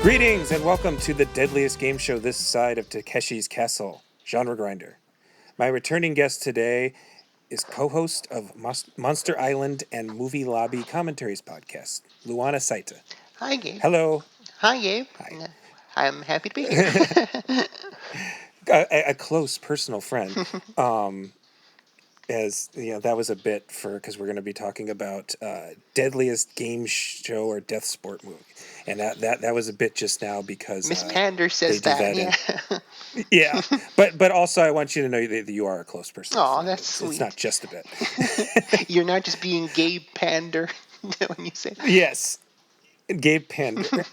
Greetings and welcome to the deadliest game show this side of Takeshi's Castle, Genre Grinder. My returning guest today is co-host of Monster Island and Movie Lobby Commentaries podcast, Luana Saitta. Hi, Gabe. Hello. Hi, Gabe. Hi. I'm happy to be here. A close personal friend. As you know, that was a bit because we're going to be talking about deadliest game show or death sport movie, and that was a bit just now because Miss Pander says that. Yeah. Yeah, but also I want you to know that you are a close person. Oh, that's sweet. It's not just a bit. You're not just being Gabe Pander when you say that. Yes, Gabe Pander.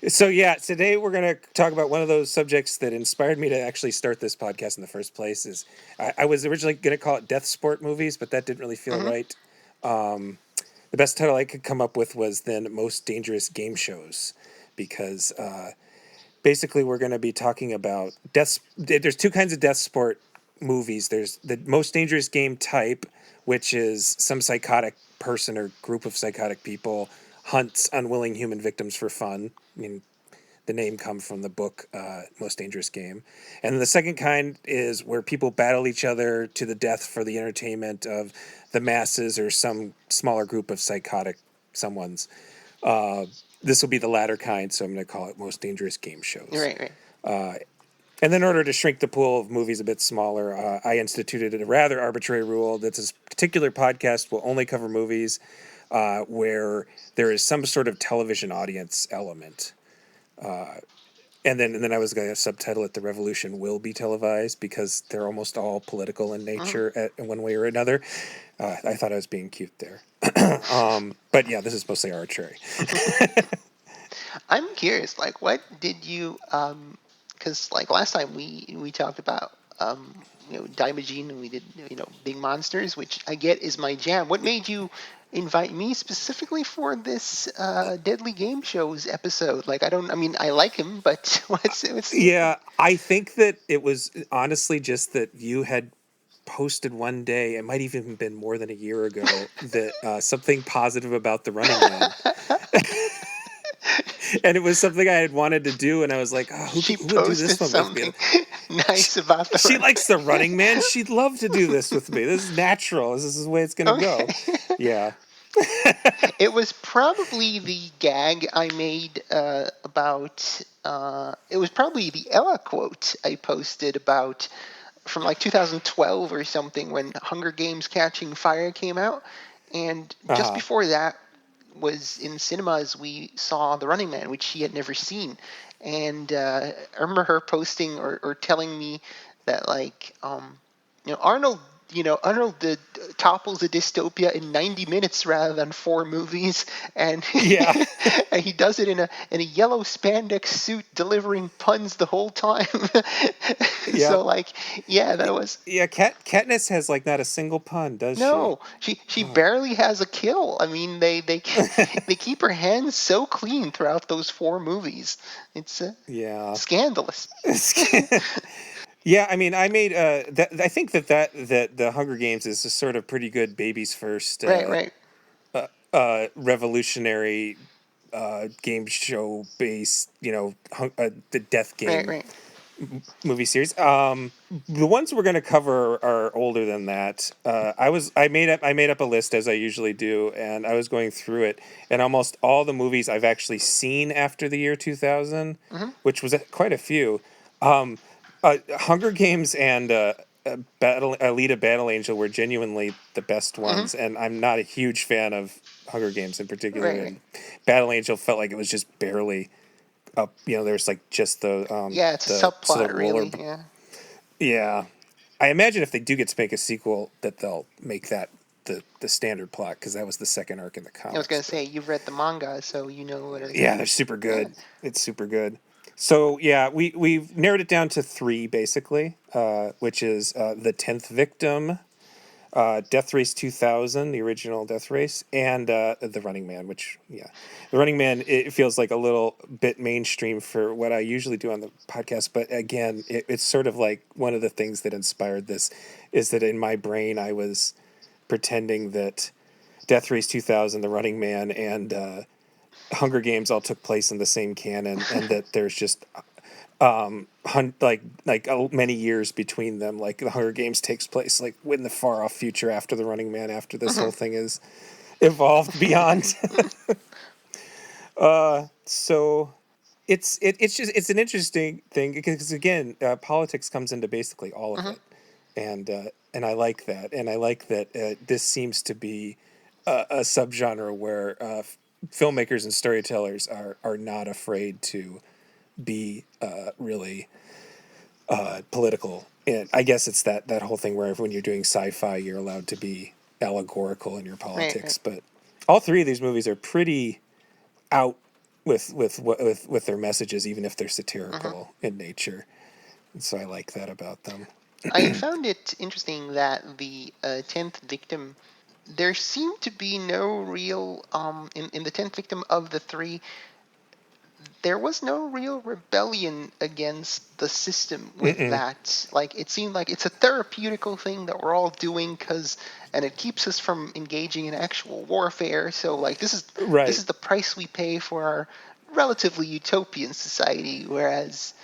So yeah, today we're going to talk about one of those subjects that inspired me to actually start this podcast in the first place. Is I was originally going to call it death sport movies, but that didn't really feel right. The best title I could come up with was then most dangerous game shows, because basically we're going to be talking about death. There's two kinds of death sport movies. There's the most dangerous game type, which is some psychotic person or group of psychotic people hunts unwilling human victims for fun. I mean, the name comes from the book Most Dangerous Game. And then the second kind is where people battle each other to the death for the entertainment of the masses or some smaller group of psychotic someones. This will be the latter kind, so I'm going to call it Most Dangerous Game Shows. Right. And then in order to shrink the pool of movies a bit smaller, I instituted a rather arbitrary rule that this particular podcast will only cover movies where there is some sort of television audience element. And then I was going to subtitle it "The Revolution Will Be Televised," because they're almost all political in nature in one way or another. I thought I was being cute there. But yeah, this is mostly arbitrary. I'm curious, what did you, because, last time we talked about, Daimajin, and we did, Big Monsters, which I get is my jam. What made you invite me specifically for this Deadly Game Shows episode? I like him, but what's Yeah, I think that it was honestly just that you had posted one day, it might even have been more than a year ago, that something positive about the Running Man. And it was something I had wanted to do, and I was like, who would do this one with me? Nice about the She likes the Running Man. She'd love to do this with me. This is natural. This is the way it's going to go. Yeah. It was probably the gag I made about... it was probably the Ella quote I posted about from 2012 or something, when Hunger Games Catching Fire came out. And just before that was in cinemas, we saw The Running Man, which she had never seen. And I remember her posting or telling me that Arnold topples a dystopia in 90 minutes rather than 4 movies, and Yeah. and he does it in a yellow spandex suit, delivering puns the whole time. Yeah. So that was. Yeah, Katniss has not a single pun, does No, she barely has a kill. I mean, they keep her hands so clean throughout those 4 movies. It's scandalous. Yeah, I mean, I made I think that the Hunger Games is a sort of pretty good baby's first Right. Revolutionary game show based, the Death Game Right. movie series. The ones we're going to cover are older than that. I made up a list, as I usually do, and I was going through it, and almost all the movies I've actually seen after the year 2000, which was quite a few. Hunger Games and Alita Battle Angel were genuinely the best ones, and I'm not a huge fan of Hunger Games in particular. Right. And Battle Angel felt like it was just barely up. There's just the it's a subplot, really. Yeah. I imagine if they do get to make a sequel, that they'll make that the standard plot, because that was the second arc in the comics. I was going to say, you've read the manga, so you know what it is. Yeah, they're super good. Yeah. It's super good. So, yeah, we've narrowed it down to 3, basically, which is The 10th Victim, Death Race 2000, the original Death Race, and The Running Man, which, The Running Man, it feels like a little bit mainstream for what I usually do on the podcast, but again, it's sort of like one of the things that inspired this is that in my brain I was pretending that Death Race 2000, The Running Man, and Hunger Games all took place in the same canon, and that there's just many years between them. Like the Hunger Games takes place like in the far off future after the Running Man, after this whole thing is evolved beyond. So it's an interesting thing because again, politics comes into basically all of it, and I like that, and I like that this seems to be a subgenre where filmmakers and storytellers are not afraid to be really political. And I guess it's that whole thing where when you're doing sci-fi, you're allowed to be allegorical in your Right, right. politics. But all three of these movies are pretty out with their messages, even if they're satirical in nature. And so I like that about them. I found it interesting that the 10th victim, there seemed to be no real, in the 10th victim of the three, there was no real rebellion against the system with that. Like, it seemed like it's a therapeutical thing that we're all doing and it keeps us from engaging in actual warfare. So, like, this Right. is the price we pay for our relatively utopian society, whereas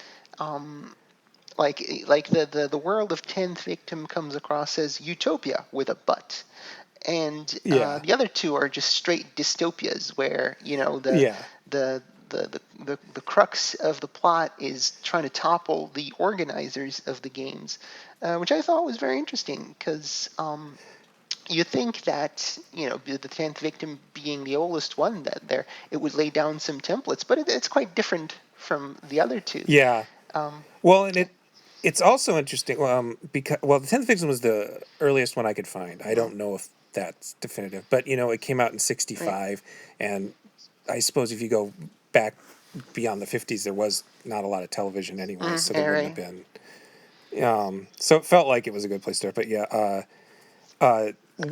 like the world of 10th victim comes across as utopia with a but, and Yeah. the other two are just straight dystopias where Yeah. the crux of the plot is trying to topple the organizers of the games, which I thought was very interesting because you think that the 10th victim being the oldest one, that it would lay down some templates, but it's quite different from the other two. Yeah. Um, Well, and it's also interesting because the 10th victim was the earliest one I could find. I don't know if that's definitive, but it came out in '65, right. and I suppose if you go back beyond the '50s, there was not a lot of television anyway, so there Yeah, wouldn't right. have been. So it felt like it was a good place to start. But yeah,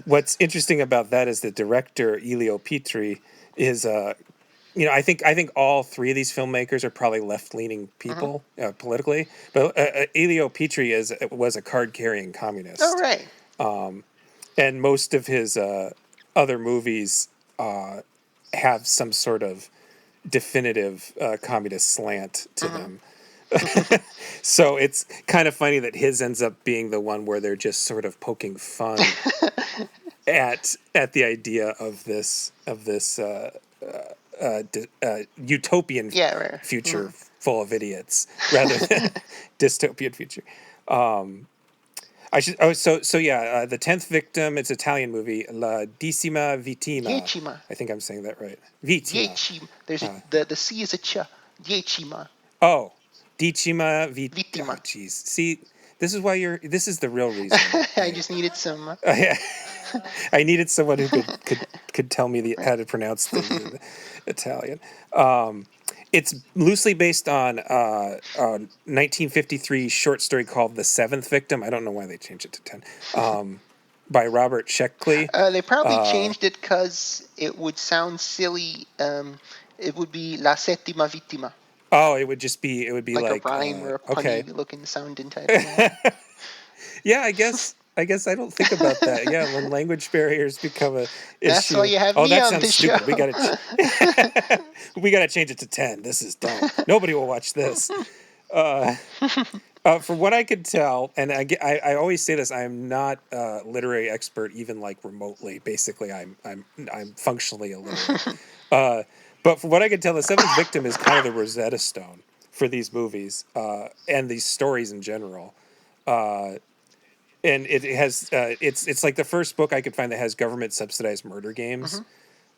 what's interesting about that is the director Elio Petri is I think all three of these filmmakers are probably left-leaning people politically, but Elio Petri was a card-carrying Oh, communist, right. and most of his other movies have some sort of definitive communist slant to them. So it's kind of funny that his ends up being the one where they're just sort of poking fun at the idea of this utopian Yeah, right. future full of idiots rather than dystopian future. The 10th victim. It's an Italian movie. La decima vittima. Decima. I think I'm saying that right. Vittima. Decima. There's the C is a ch. Decima. Oh, decima vit. Oh, Vittima. jeez. See, this is why this is the real reason. I just needed some. I needed someone who could tell me how to pronounce things in Italian. It's loosely based on a 1953 short story called "The Seventh Victim." I don't know why they changed it to 10. By Robert Sheckley. They probably changed it because it would sound silly. It would be La Settima Vittima. Oh, it would be Like a like rhyme or a okay. punny looking sounding type thing. Yeah, I guess I don't think about that. Yeah, when language barriers become a That's issue. why you have Oh, me that on sounds the stupid. show. We gotta change it to 10. This is dumb. Nobody will watch this. From what I could tell, and I always say this, I am not a literary expert, even like remotely. Basically, I'm functionally illiterate. But from what I could tell, the seventh victim is kind of the Rosetta Stone for these movies and these stories in general. And it has it's like the first book I could find that has government subsidized murder games.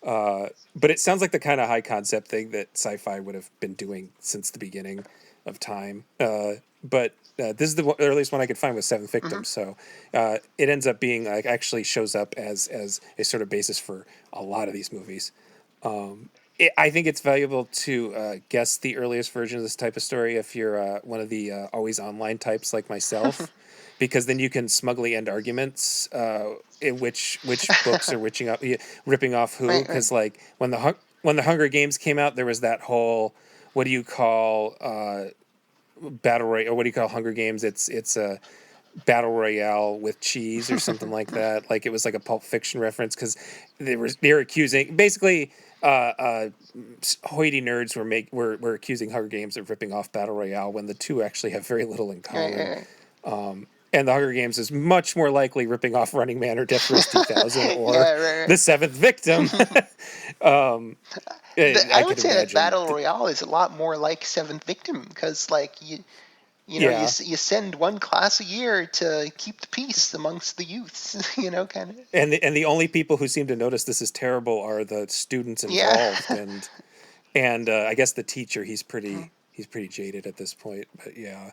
But it sounds like the kind of high concept thing that sci-fi would have been doing since the beginning of time. But this is the earliest one I could find with Seventh Victim. So it ends up being like actually shows up as a sort of basis for a lot of these movies. I think it's valuable to guess the earliest version of this type of story if you're one of the always online types like myself. Because then you can smugly end arguments in which books are ripping off who. Right, Because like when the Hunger Games came out, there was that whole what do you call battle royale or what do you call Hunger Games? It's a battle royale with cheese or something like that. Like it was like a Pulp Fiction reference because they were accusing basically hoity nerds were accusing Hunger Games of ripping off Battle Royale when the two actually have very little in common. And the Hunger Games is much more likely ripping off Running Man or Death Race 2000 or The Seventh Victim. I would could say that imagine Battle Royale is a lot more like Seventh Victim because, like, you send one class a year to keep the peace amongst the youths, kind of. And the only people who seem to notice this is terrible are the students involved, and I guess the teacher. He's pretty jaded at this point, but yeah.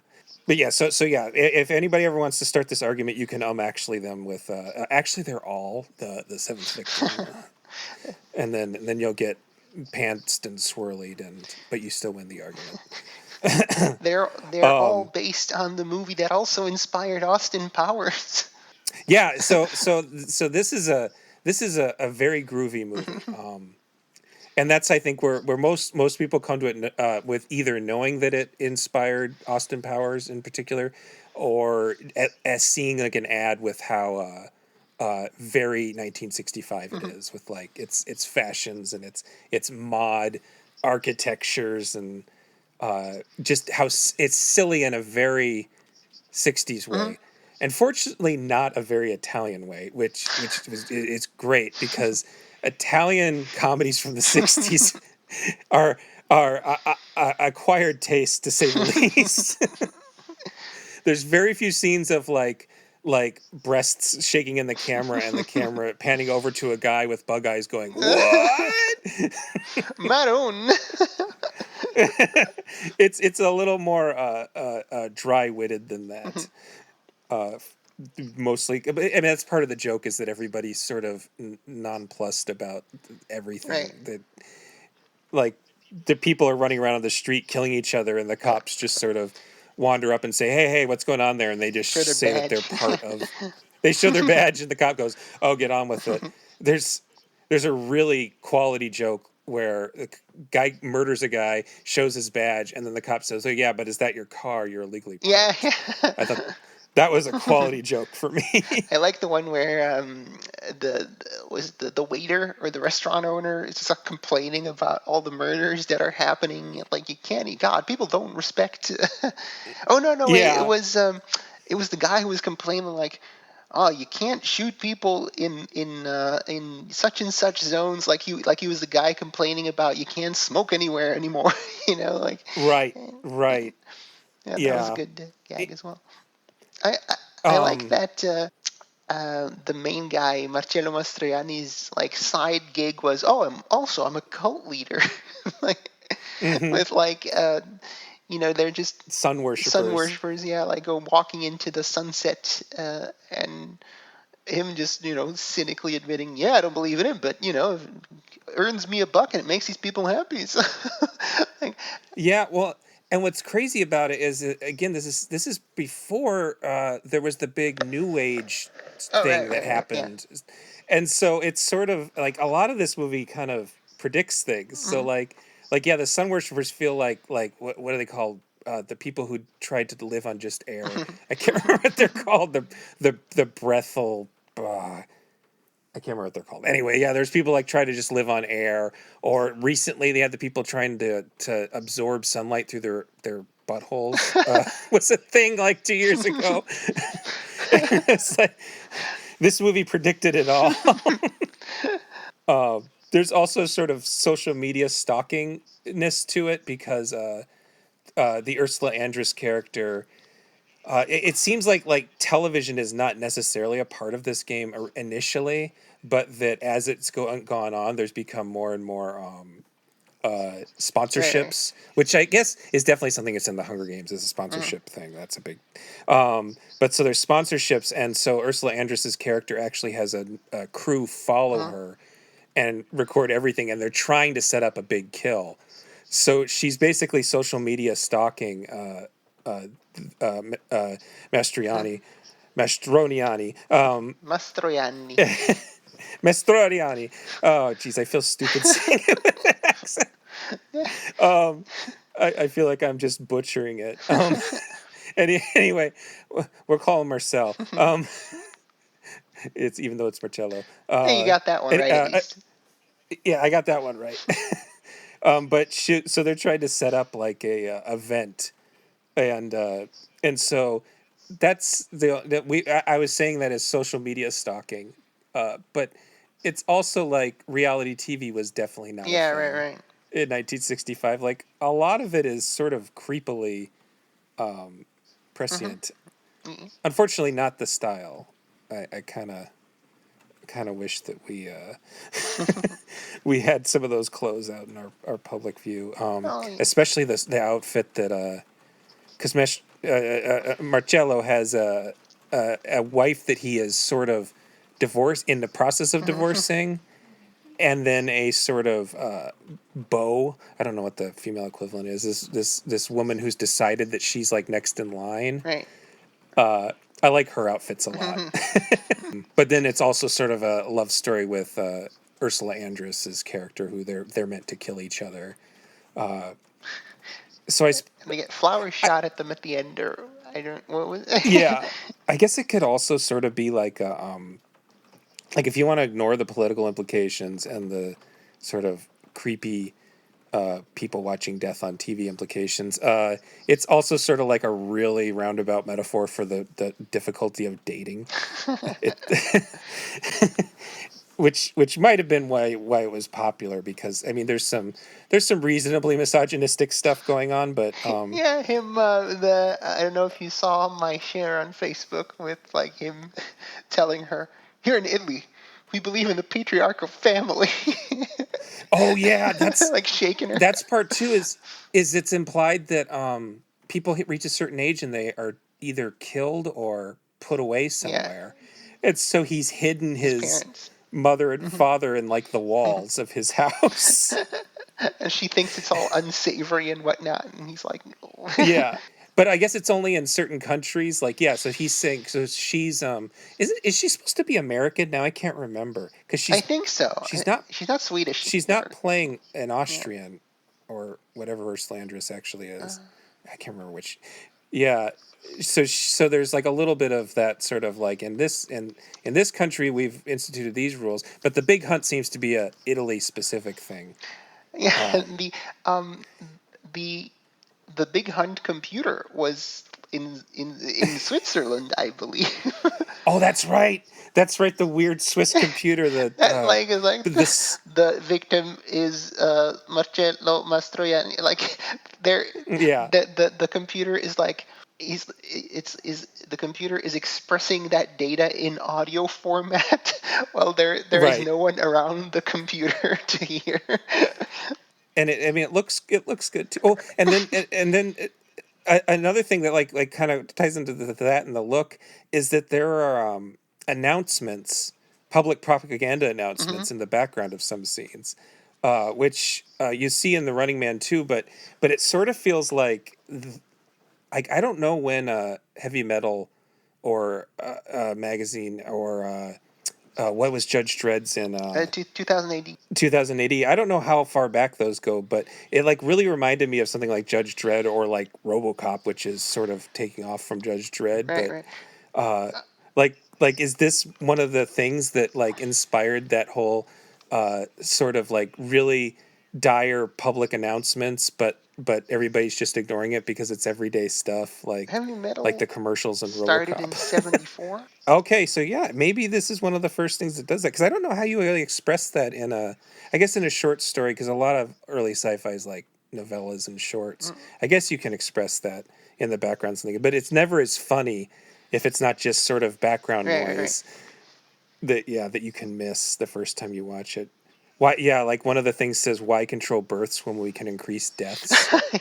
But yeah, so yeah, if anybody ever wants to start this argument, you can actually them with actually they're all the Seventh Victim, and then you'll get pantsed and swirlied, but you still win the argument. They're all based on the movie that also inspired Austin Powers. Yeah, so this is a very groovy movie. And that's, I think, where most people come to it with either knowing that it inspired Austin Powers in particular, or as seeing like an ad with how very 1965 it is, with like its fashions and its mod architectures and just how it's silly in a very 60s way. And fortunately not a very Italian way, which is great because Italian comedies from the 60s are acquired taste, to say the least. There's very few scenes of like breasts shaking in the camera and the camera panning over to a guy with bug eyes going, "What?" Maroon. It's a little more dry-witted than that. Mostly, I mean, that's part of the joke, is that everybody's sort of nonplussed about everything. Right. That, like, the people are running around on the street killing each other, and the cops just sort of wander up and say, "Hey, what's going on there?" And they just say that they're part of. They show their badge, and the cop goes, "Oh, get on with it." There's a really quality joke where the guy murders a guy, shows his badge, and then the cop says, "Oh yeah, but is that your car? You're illegally parked." Yeah. I thought that was a quality joke for me. I like the one where the waiter or the restaurant owner is just complaining about all the murders that are happening. Like, you can't. God, people don't respect. Oh no, wait, Yeah. it was the guy who was complaining, like, oh, you can't shoot people in such and such zones. Like he was the guy complaining about you can't smoke anywhere anymore. Like. Right. Yeah, that was a good gag as well. I like that the main guy, Marcello Mastroianni's, like, side gig was, I'm a cult leader. Like, with like they're just sun worshippers, yeah, like walking into the sunset and him just cynically admitting, yeah, I don't believe in it, but it earns me $1 and it makes these people happy. So, like, yeah, well, and what's crazy about it is, again, this is before there was the big New Age thing that happened, and so it's sort of like a lot of this movie kind of predicts things. So like yeah, the sun worshippers feel like what are they called? The people who tried to live on just air. I can't remember what they're called. The breathful. I can't remember what they're called. Anyway, yeah, there's people like try to just live on air, or recently they had the people trying to absorb sunlight through their buttholes. Was a thing like 2 years ago. It's like, this movie predicted it all. There's also sort of social media stalkingness to it, because the Ursula Andress character. It seems like television is not necessarily a part of this game initially, but that as it's gone on, there's become more and more sponsorships, which I guess is definitely something that's in the Hunger Games, is a sponsorship thing. That's a big. But so there's sponsorships, and so Ursula Andress's character actually has a crew follow her and record everything, and they're trying to set up a big kill. So she's basically social media stalking Mastroniani. Mastroianni. Mastroniani. Oh, geez, I feel stupid saying it with that accent. I feel like I'm just butchering it. Anyway, we'll call him Marcel. It's, even though it's Marcello. Hey, you got that one right, at least. Yeah, I got that one right. But so they're trying to set up like a event, and so that's that I was saying that as social media stalking, but it's also like reality TV was definitely not a Yeah, right, thing right. in 1965. Like a lot of it is sort of creepily prescient. Mm-hmm. Unfortunately, not the style. I kind of wish that we we had some of those clothes out in our public view, Oh, yeah. especially the outfit that because Marcello has a wife that he is sort of divorced in the process of divorcing, and then a sort of beau. I don't know what the female equivalent is. This woman who's decided that she's like next in line. Right. I like her outfits a lot. But then it's also sort of a love story with Ursula Andress's character, who they're meant to kill each other. So And they get flowers shot at them at the end, or I don't. What was? yeah, I guess it could also sort of be like a like if you want to ignore the political implications and the sort of creepy people watching death on TV implications, it's also sort of like a really roundabout metaphor for the difficulty of dating. It, which might have been why it was popular, because I mean there's some reasonably misogynistic stuff going on, but Yeah, him. I don't know if you saw my share on Facebook with like him telling her, "Here in Italy, we believe in the patriarchal family." oh yeah, Like shaking her. that's part two is it's implied that people reach a certain age and they are either killed or put away Yeah, somewhere. It's so he's hidden his his parents. mother and father in like the walls of his house. And she thinks it's all unsavory and whatnot, and he's like, "No." Yeah. But I guess it's only in certain countries. Like, yeah, so he's saying, so she's is she supposed to be American now? I can't remember, because I think so. she's not She's not Swedish. she's Or, not playing an yeah. Austrian or whatever Urslandress actually is. I can't remember which. Yeah, so there's like a little bit of that sort of like in this country we've instituted these rules, but the big hunt seems to be a Italy specific thing. Yeah, um the the Big Hunt computer was in Switzerland, I believe. Oh, that's right. That's right. The weird Swiss computer that Like it's like this. the victim is Marcello Mastroianni. Like there, Yeah, the computer is like is the computer is expressing that data in audio format while there is right. no one around the computer to hear. And I mean, it looks good too. Oh, and then another thing that like kind of ties into that and the look is that there are announcements, public propaganda announcements in the background of some scenes, which you see in the Running Man too. But it sort of feels like I don't know when heavy metal or magazine or what was Judge Dredd's in 2080. 2080. I don't know how far back those go, but it like really reminded me of something like Judge Dredd or like RoboCop, which is sort of taking off from Judge Dredd. Right, But right. like is this one of the things that like inspired that whole sort of like really dire public announcements, but everybody's just ignoring it because it's everyday stuff, Heavy like metal the commercials in started in RoboCop. 74. Okay, so yeah, maybe this is one of the first things that does that, because I don't know how you really express that in I guess in a short story, because a lot of early sci-fi is like novellas and shorts. I guess you can express that in the background something, but it's never as funny if it's not just sort of background Right, right, right. noise that you can miss the first time you watch it. Why? Yeah, like one of the things says, "Why control births when we can increase deaths?"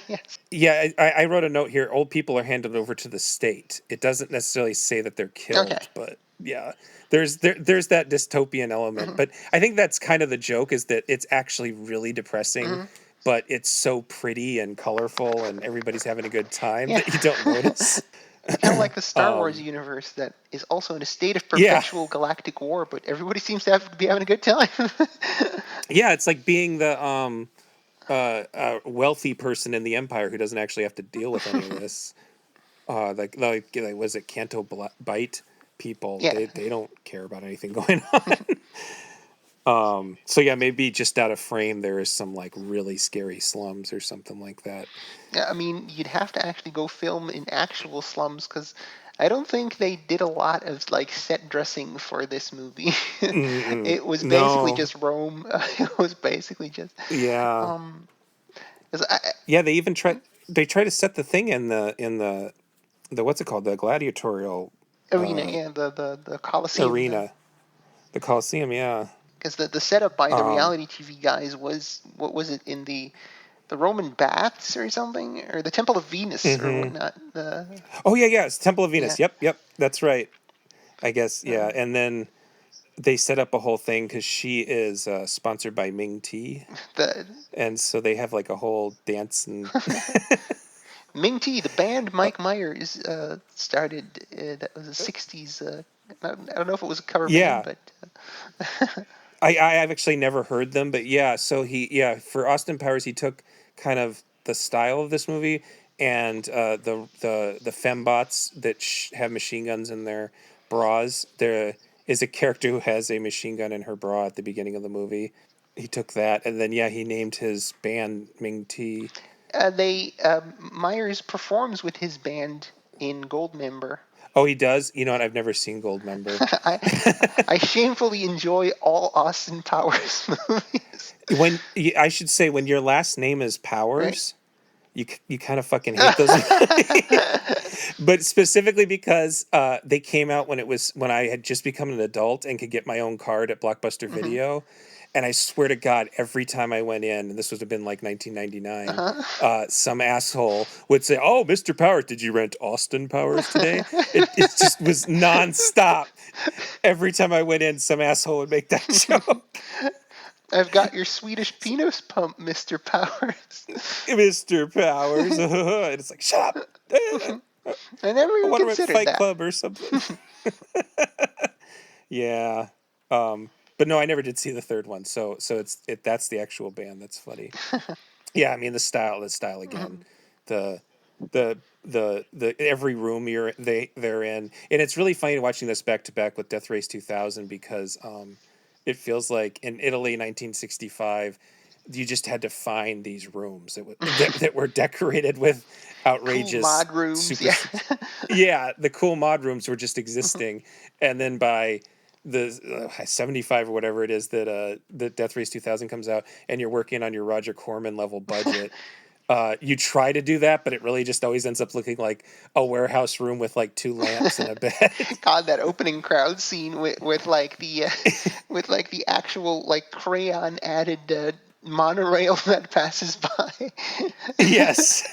Yes. Yeah, I wrote a note here. Old people are handed over to the state. It doesn't necessarily say that they're Okay. killed, but yeah, there's that dystopian element. But I think that's kind of the joke, is that it's actually really depressing, but it's so pretty and colorful, and everybody's having a good time Yeah. that you don't notice. It's kind of like the Star Wars universe that is also in a state of Yeah, perpetual galactic war, but everybody seems to be having a good time. yeah, it's like being the wealthy person in the empire who doesn't actually have to deal with any of this. Like was it Canto Bite people? Yeah. They don't care about anything going on. So yeah, maybe just out of frame there is some like really scary slums or something like that. Yeah, I mean, you'd have to actually go film in actual slums because I don't think they did a lot of like set dressing for this movie. Mm-mm. It was basically No. just Rome. It was basically just Yeah. um 'cause I, Yeah, they try to set the thing in the what's it called? The gladiatorial arena, uh yeah, the Colosseum, arena. The Coliseum, yeah. because the setup by the Um reality TV guys was, what was it, in the Roman baths or something, or the Temple of Venus or mhm. whatnot. The Oh yeah, it's Temple of Yeah, Venus. Yep. That's right. I guess yeah. And then they set up a whole thing cuz she is sponsored by Ming tea. the And so they have like a whole dance and Ming T, the band Mike Myers started. That was a '60s. I don't know if it was a cover band, yeah. but I've actually never heard them, but yeah. So for Austin Powers he took kind of the style of this movie and the fembots that have machine guns in their bras. There is a character who has a machine gun in her bra at the beginning of the movie. He took that and then yeah he named his band Ming T. they Myers performs with his band in Goldmember. Oh, he does. You know what? I've never seen Goldmember. I I shamefully enjoy all Austin Powers movies. I should say when your last name is Right? Powers, you kind of fucking hate those movies. But specifically because they came out when I had just become an adult and could get my own card at Blockbuster Hmm. Video. And I swear to God, every time I went in, and this would have been like 1999, Uh-huh. some asshole would say, "Oh, Mr. Powers, did you rent Austin Powers today?" It just was nonstop. Every time I went in, some asshole would make that joke. I've got your Swedish penis pump, Mr. Powers. Mr. Powers. And it's like, shut up. I never I even want to rent considered Fight that. Club or something. Yeah. But no, I never did see the third one. So that's the actual band. That's funny. Yeah, I mean the style again. The the every room they're in. And it's really funny watching this back to back with Death Race 2000 because it feels like in Italy 1965 you just had to find these rooms that were decorated with Cool outrageous mod rooms, super yeah. yeah, the cool mod rooms were just existing, and then by the 75 or whatever it is that Death Race 2000 comes out, and you're working on your Roger Corman level budget. You try to do that, but it really just always ends up looking like a warehouse room with like two lamps and a bed. God, that opening crowd scene with like the with like the actual like crayon added monorail that passes by. Yes,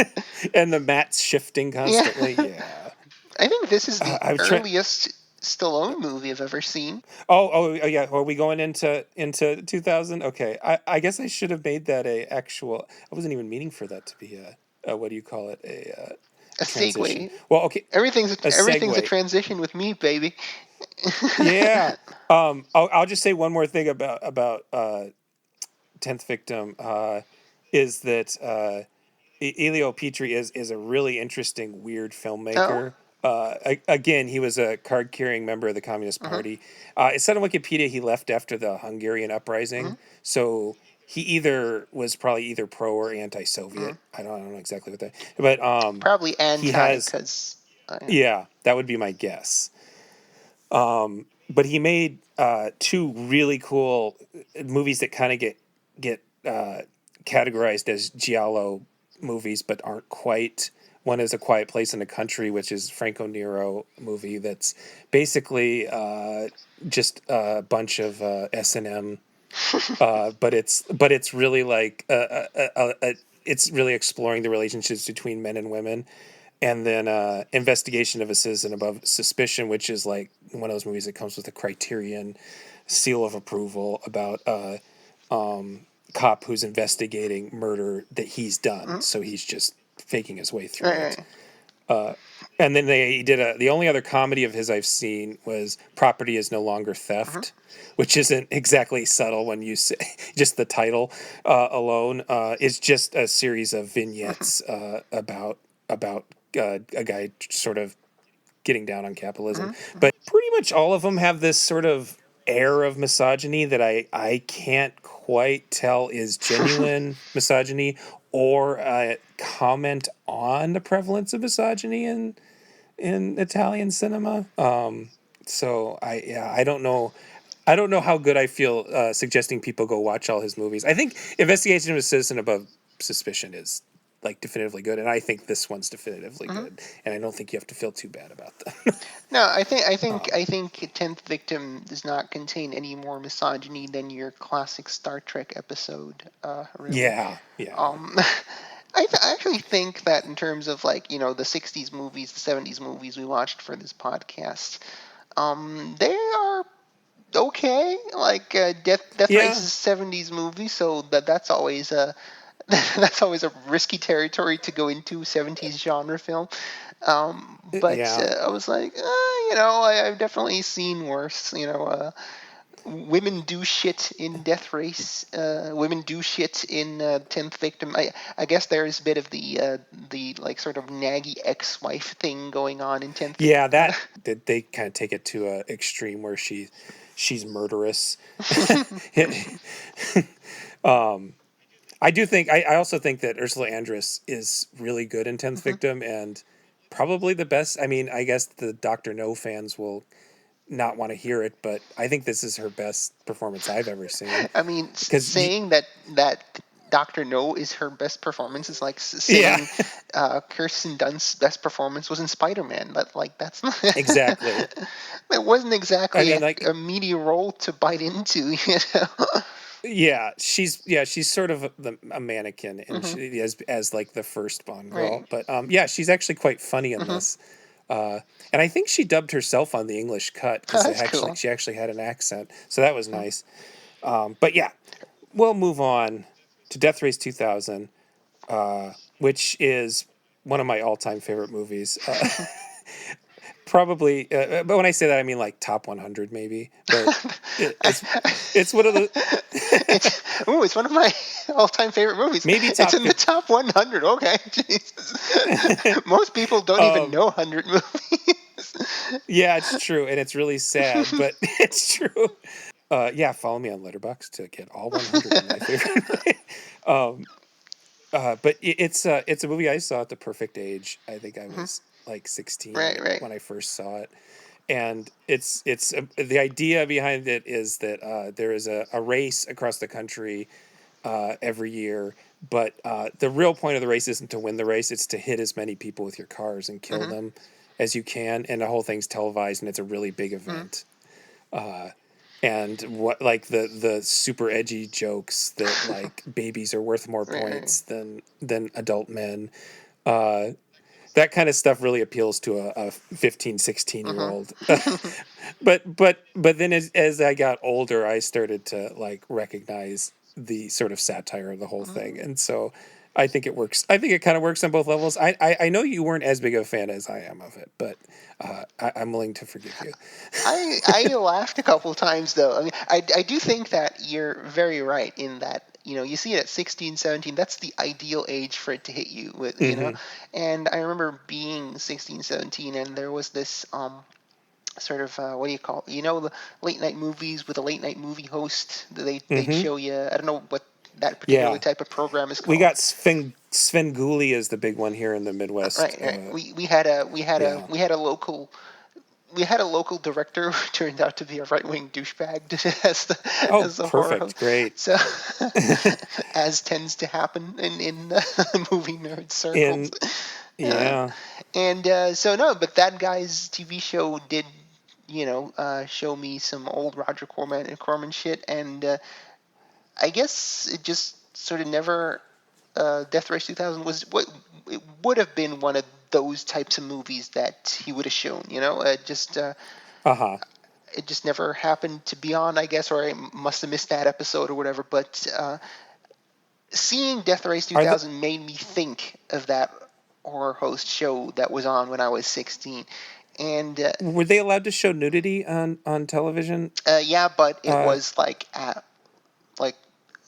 and the mat's shifting Yeah, constantly. Yeah, I think this is the I was trying. earliest Stallone movie I've ever seen. Oh yeah. Are we going into 2000? Okay. I guess I should have made that a actual. I wasn't even meaning for that to be a what do you call it A a transition. segue. Well, okay, a Everything's a segue. transition with me, baby. Yeah. I'll just say one more thing about 10th Victim is that Elio Petri is a really interesting weird Oh. filmmaker. Again, he was a card carrying member of the Communist Mm-hmm. Party. It said on Wikipedia he left after the Hungarian uprising, Mm-hmm. so he either was probably either pro or Mm-hmm. anti-Soviet. I don't know exactly what that, but Probably he anti, has because yeah, that would be my guess. But he made two really cool movies that kind of get categorized as giallo movies, but aren't quite. One is A Quiet Place in the Country, which is Franco Nero movie that's basically just a bunch of S&M, but it's really like it's really exploring the relationships between men and women, and then Investigation of a Citizen Above Suspicion, which is like one of those movies that comes with a Criterion seal of approval about a cop who's investigating murder that he's done, mm-hmm. so he's just faking his way through Right, it. right. And then he did the only other comedy of his I've seen was Property is No Longer Mm-hmm. Theft, which isn't exactly subtle when you say just the title alone is just a series of vignettes about a guy sort of getting down on capitalism. Mm-hmm. But pretty much all of them have this sort of air of misogyny that I can't quite tell is genuine misogyny or a comment on the prevalence of misogyny in Italian cinema. So I don't know. I don't know how good I feel suggesting people go watch all his movies. I think Investigation of a Citizen Above Suspicion is like definitively good, and I think this one's definitively good. And I don't think you have to feel too bad about them. No, I think Tenth Victim does not contain any more misogyny than your classic Star Trek episode. Really. Yeah. I actually think that in terms of like the '60s movies, the '70s movies we watched for this podcast, they are okay. Like Death Race is a '70s movie, so that's always a that's always a risky territory to go into, '70s genre film. But I was like, I've definitely seen worse. Women do shit in Death Race. Women do shit in Tenth Victim. I guess there's a bit of the like sort of naggy ex-wife thing going on in Tenth Victim. Yeah, that they kind of take it to a extreme where she's murderous. I also think that Ursula Andress is really good in 10th Victim and probably the best. I mean, I guess the Dr. No fans will not want to hear it, but I think this is her best performance I've ever seen. I mean, saying that Dr. No is her best performance is like saying Kirsten Dunst's best performance was in Spider-Man, but like that's not exactly. It wasn't exactly a meaty role to bite into, Yeah, she's sort of a mannequin, and she as like the first Bond girl. Right. But she's actually quite funny in this. And I think she dubbed herself on the English cut because she actually had an accent, so that was nice. But yeah, we'll move on to Death Race 2000, which is one of my all-time favorite movies. Probably, but when I say that, I mean like top 100 maybe. But it's one of the. It's one of my all-time favorite movies. Maybe it's in the top 100. Okay, Jesus. Most people don't even know 100 movies. Yeah, it's true, and it's really sad, but it's true. Follow me on Letterboxd to get all 100 of my favorite. But it's a movie I saw at the perfect age. I think I was like 16 when I first saw it, and it's the idea behind it is that there is a race across the country every year, but the real point of the race isn't to win the race; it's to hit as many people with your cars and kill them as you can, and the whole thing's televised, and it's a really big event. And what like the super edgy jokes that like babies are worth more points than adult men. That kind of stuff really appeals to a 15, 16-year-old. But then as I got older, I started to like recognize the sort of satire of the whole thing. And so I think it works. I think it kind of works on both levels. I know you weren't as big of a fan as I am of it, but I'm willing to forgive you. I laughed a couple of times, though. I mean, I do think that you're very right in that, you see it at 16, 17, that's the ideal age for it to hit you with, And I remember being 16, 17, and there was this sort of, what do you call it? The late night movies with a late night movie host that they'd show you. I don't know what that particular type of type is called. We got Svengoolie is the big one here in the Midwest. Right. We had a local director who turned out to be a right-wing douchebag as the horror host. Great. So, as tends to happen in movie nerd circles. But that guy's TV show did, show me some old Roger Corman shit, and I guess it just sort of never. Death Race 2000 it would have been one of those types of movies that he would have shown. It just never happened to be on, I guess, or I must have missed that episode or whatever. But seeing Death Race 2000 made me think of that horror host show that was on when I was 16. And were they allowed to show nudity on television? Yeah, but it was like at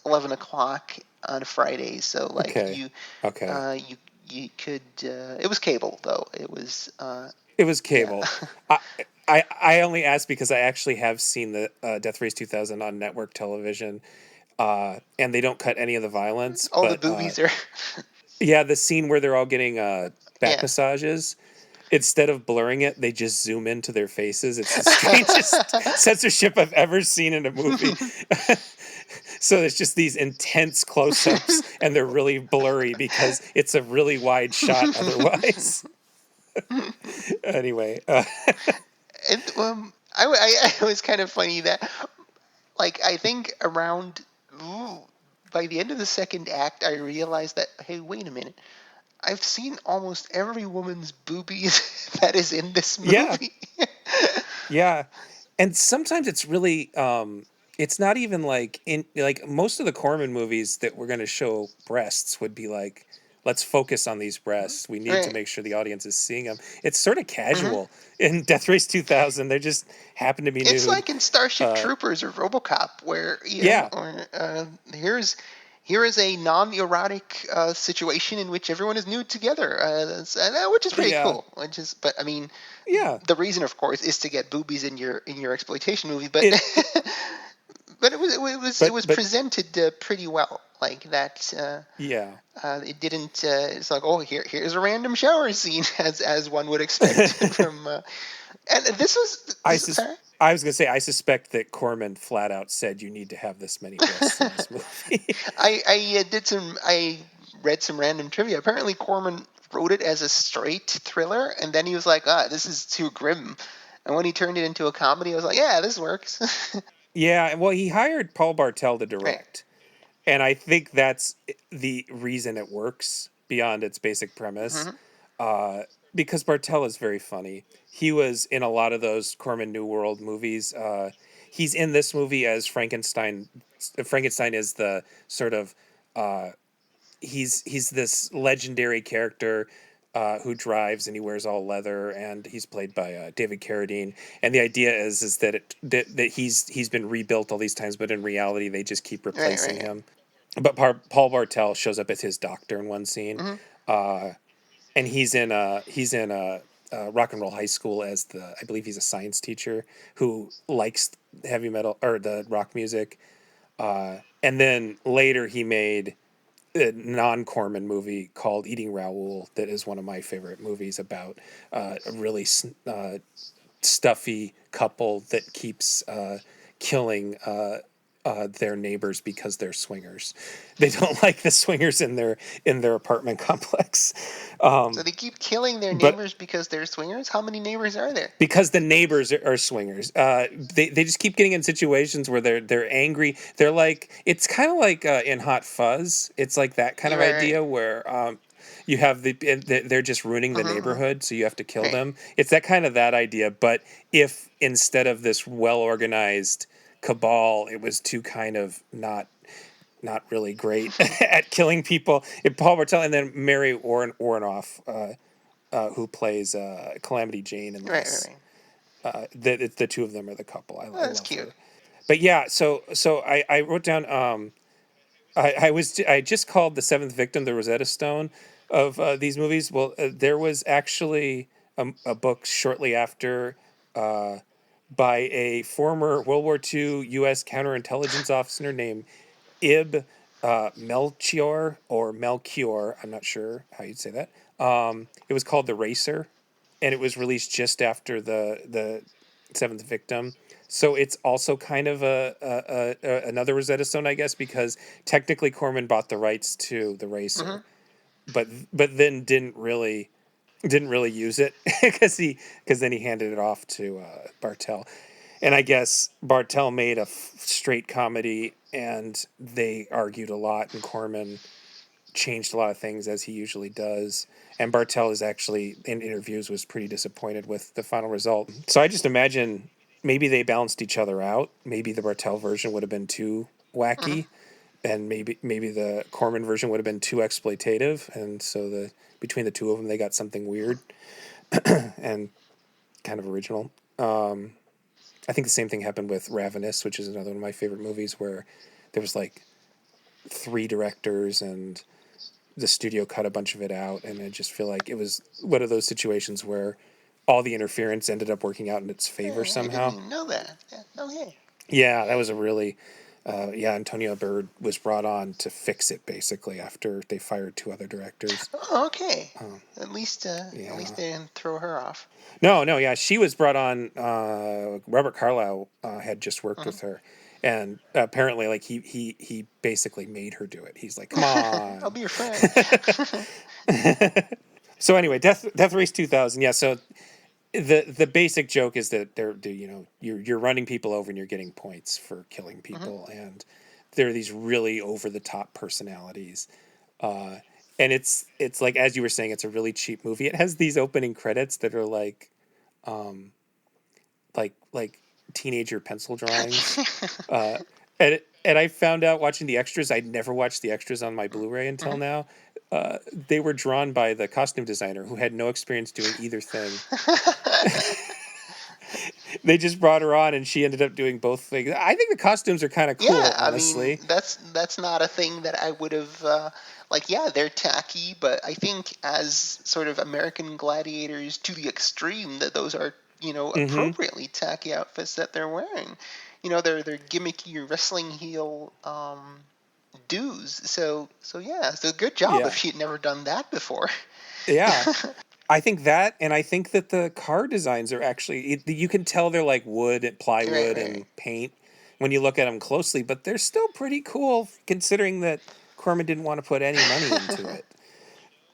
11 o'clock on Fridays, so like you could. It was cable though. It was cable. I only asked because I actually have seen the Death Race 2000 on network television, and they don't cut any of the violence. All the But boobies are. yeah, the scene where they're all getting back Yeah. massages, instead of blurring it, they just zoom into their faces. It's the strangest censorship I've ever seen in a movie. So it's just these intense close-ups, and they're really blurry because it's a really wide shot otherwise. Anyway, And it was kind of funny that, like, I think around, ooh, by the end of the second act, I realized that, hey, wait a minute. I've seen almost every woman's boobies that is in this yeah, movie. yeah, and sometimes it's really it's not even like in like most of the Corman movies that we're going to show breasts would be like, let's focus on these breasts. We need to Right. make sure the audience is seeing them. It's sort of Hmm. casual. In Death Race 2000, they just happen to be It's nude. like in Starship Uh, Troopers or RoboCop, where, yeah, or here is a non-erotic situation in which everyone is nude together, which is pretty yeah, cool. But I mean, yeah. the reason, of course, is to get boobies in your exploitation movie. But It, but it was but presented pretty well, like that. yeah. It didn't. It's like, oh, here's a random shower scene, as one would expect from. And I sorry. I was gonna say I suspect that Corman flat out said you need to have this many breasts in this movie. I read some random trivia. Apparently, Corman wrote it as a straight thriller, and then he was like, this is too grim. And when he turned it into a comedy, I was like, yeah, this works. Yeah, well, he hired Paul Bartel to Right. direct, and I think that's the reason it works beyond its basic premise. Hmm. Uh, because Bartel is very funny. He was in a lot of those Corman New World movies. He's in this movie as Frankenstein. Frankenstein is the sort of uh, he's this legendary character who drives and he wears all leather, and he's played by David Carradine. And the idea is that that he's been rebuilt all these times, but in reality they just keep Right. replacing Right. him. But Paul Bartel shows up as his doctor in one scene, Hmm. uh, and he's in Rock and Roll High School as the, I believe he's a science teacher who likes heavy metal or the rock music. And then later he made a non-Corman movie called Eating Raoul that is one of my favorite movies about a really stuffy couple that keeps killing their neighbors because they're swingers. They don't like the swingers in their apartment complex. So they keep killing their But neighbors because they're swingers. How many neighbors are there? because the neighbors are swingers, they just keep getting in situations where they're angry. They're like, it's kind of like in Hot Fuzz. It's like that kind You're of right. Right. idea where you have they're just ruining the Hmm. Hmm. neighborhood, so you have to kill Right. them. It's that kind of that idea. But if instead of this well organized cabal, it was two kind of not really great at killing people. Paul Bartel and then Mary Warrenoff, who plays Calamity Jane in Right. Right. this. Right. The two of them are the couple. Oh, I that's love cute. her. But yeah, so I wrote down. I just called the seventh victim the Rosetta Stone of these movies. Well, there was actually a book shortly after by a former World War II U.S. counterintelligence officer named Ib Melchior or Melchior. I'm not sure how you'd say that. It was called The Racer, and it was released just after the seventh victim. So it's also kind of another Rosetta Stone, I guess, because technically Corman bought the rights to The Hmm. Racer, but then didn't really use it because then he handed it off to Bartel. And I guess Bartel made a straight comedy, and they argued a lot, and Corman changed a lot of things as he usually does. And Bartel is actually in interviews was pretty disappointed with the final result. So I just imagine maybe they balanced each other out. Maybe the Bartel version would have been too Hmm. wacky, and maybe the Corman version would have been too exploitative. And so the between the two of them, they got something weird and kind of original. I think the same thing happened with Ravenous, which is another one of my favorite movies, where there was like three directors and the studio cut a bunch of it out, and I just feel like it was one of those situations where all the interference ended up working out in its favor I didn't somehow. even know that. Yeah. Okay. Yeah, that was a really, Antonio Bird was brought on to fix it basically after they fired 2 other directors. Oh, okay. At Yeah. least they didn't throw her off. No, yeah, she was brought on. Robert Carlyle had just worked Uh-huh. with her, and apparently, like he basically made her do it. He's like, "Come on." I'll be your friend. So anyway, Death Race 2000. Yeah, so the basic joke is that you're running people over and you're getting points for killing people, and there are these really over the top personalities, and it's like, as you were saying, it's a really cheap movie. It has these opening credits that are like teenager pencil drawings, and I found out watching the extras. I'd never watched the extras on my Blu-ray until now. They were drawn by the costume designer who had no experience doing either thing. They just brought her on, and she ended up doing both things. I think the costumes are kind of cool, Yeah, I honestly. mean that's not a thing that I would have like. Yeah, they're tacky, but I think as sort of American gladiators to the extreme, that those are Mm-hmm. appropriately tacky outfits that they're wearing. They're gimmicky wrestling heel dues. So yeah, so good job if Yeah, she'd never done that before. yeah. I think that, and I think that the car designs are actually, you can tell they're like wood and Right, plywood right. and paint when you look at them closely, but they're still pretty cool considering that Corman didn't want to put any money into it.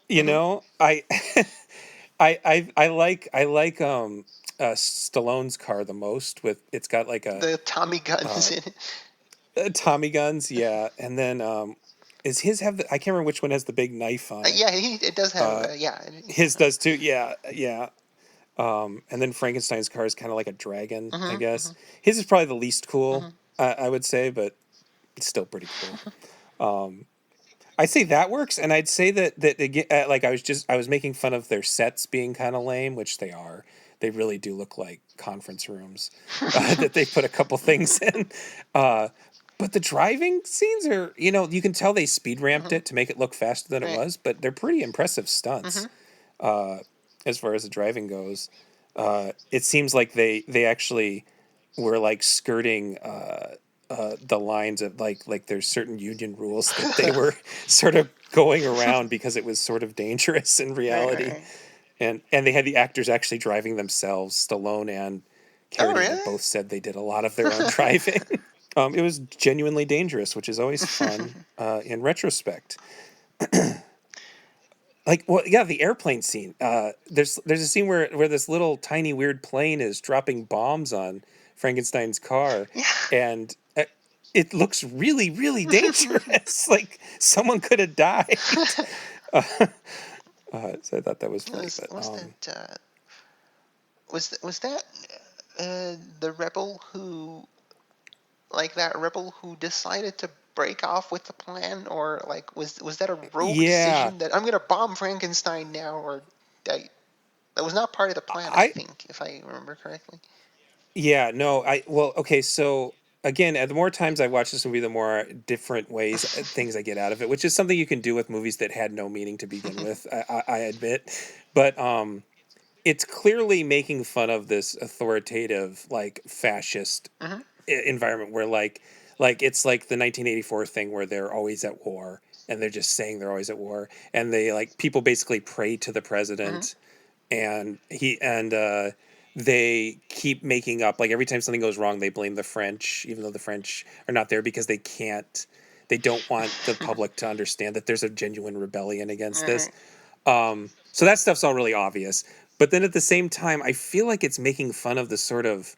You Hmm. know, I like Stallone's car the most. With it's got like The Tommy guns in it. Tommy guns, yeah, and then is his have the, I can't remember which one has the big knife on it. Yeah, it does have yeah. His does too, yeah, yeah. And then Frankenstein's car is kind of like a dragon, I Hmm. guess. Hmm. His is probably the least cool, Hmm. I would say, but it's still pretty cool. I'd say that works, and I'd say that again, like I was making fun of their sets being kind of lame, which they are. They really do look like conference rooms that they put a couple things in. Uh, but the driving scenes are, you can tell they speed ramped Hmm. it to make it look faster than it Right. was, but they're pretty impressive Hmm. stunts as far as the driving goes. It seems like they actually were like skirting the lines of like there's certain union rules that they were sort of going around because it was sort of dangerous in Right, right, reality, right. and they had the actors actually driving themselves. Stallone and Oh, Carradine have really? both said they did a lot of their own driving. It was genuinely dangerous, which is always fun in retrospect. Like, well, yeah, the airplane scene. There's a scene where this little tiny weird plane is dropping bombs on Frankenstein's car, Yeah. and it looks really really dangerous. Like someone could have died. So I thought that was funny. But Was that was that the rebel who that rebel who decided to break off with the plan, or like was that a rogue yeah, decision that I'm gonna bomb Frankenstein now, or that was not part of the plan? I I think, if I remember correctly. yeah no I well okay so. Again, the more times I watch this movie, the more different ways things I get out of it, which is something you can do with movies that had no meaning to begin with. I admit, but it's clearly making fun of this authoritative, like fascist Hmm. environment where like it's like the 1984 thing where they're always at war and they're just saying they're always at war, and they like people basically pray to the Hmm. president, and they keep making up, like every time something goes wrong they blame the French even though the French are not there because they don't want the public to understand that there's a genuine rebellion against this. Right. So that stuff's all really obvious. But then at the same time, I feel like it's making fun of the sort of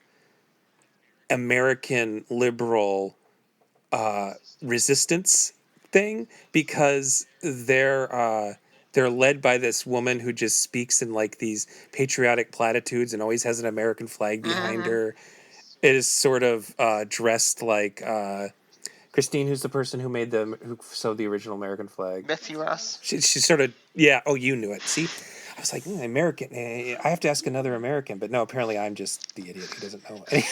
American liberal resistance thing because they're led by this woman who just speaks in like these patriotic platitudes and always has an American flag behind Hmm. her. It is sort of dressed like Christine, who's the person who sewed the original American flag. Betsy Ross. She sort of, yeah. Oh, you knew it. See, I was like, American. I have to ask another American, but no. Apparently, I'm just the idiot who doesn't know any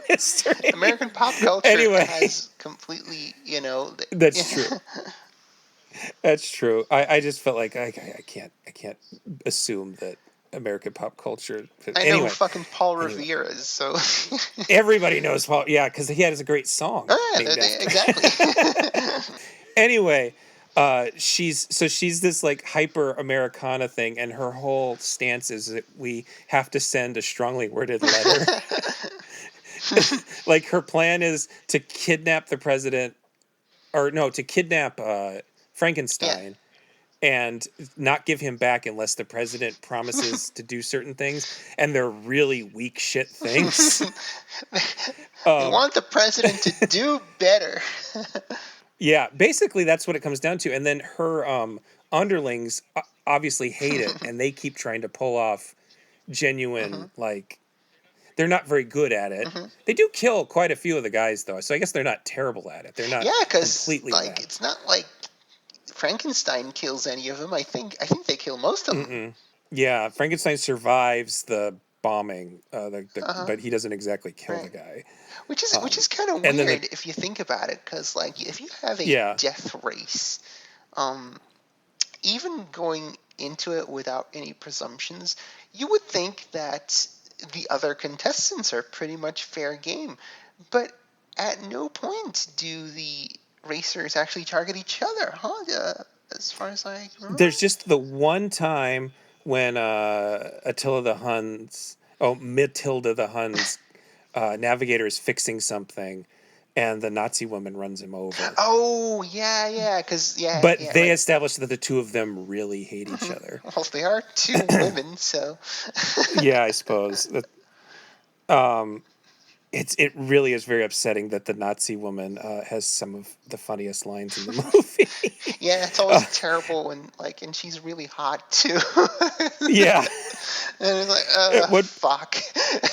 history. American pop culture Anyway, has completely, that's true. That's true. I just felt like I can't assume that American pop culture. I know who Anyway, fucking Paul Revere is, so. everybody knows Paul. Yeah, because he has a great song Oh, yeah, named after. exactly. Anyway, she's this like hyper Americana thing, and her whole stance is that we have to send a strongly worded letter. Like her plan is to kidnap the president, or no, to kidnap Frankenstein. Yeah. And not give him back unless the president promises to do certain things, and they're really weak shit things. They want the president to do better. Yeah, basically that's what it comes down to. And then her underlings obviously hate it, and they keep trying to pull off genuine, like, they're not very good at it. They do kill quite a few of the guys, though, so I guess they're not terrible at it. They're not completely like inept. it's not like Frankenstein kills any of them. I think they kill most of them. Yeah, Frankenstein survives the bombing, but he doesn't exactly kill the guy. Which is kind of weird if you think about it, because like if you have a death race, even going into it without any presumptions, you would think that the other contestants are pretty much fair game, but at no point do the racers actually target each other, huh? As far as I remember. There's just the one time when Matilda the Hun's navigator is fixing something, and the Nazi woman runs him over. Oh, yeah, because, But they established that the two of them really hate each other. Well, they are two women, so. Yeah, I suppose. It really is very upsetting that the Nazi woman has some of the funniest lines in the movie. Yeah, it's always terrible and she's really hot too. Yeah. And it's like, fuck.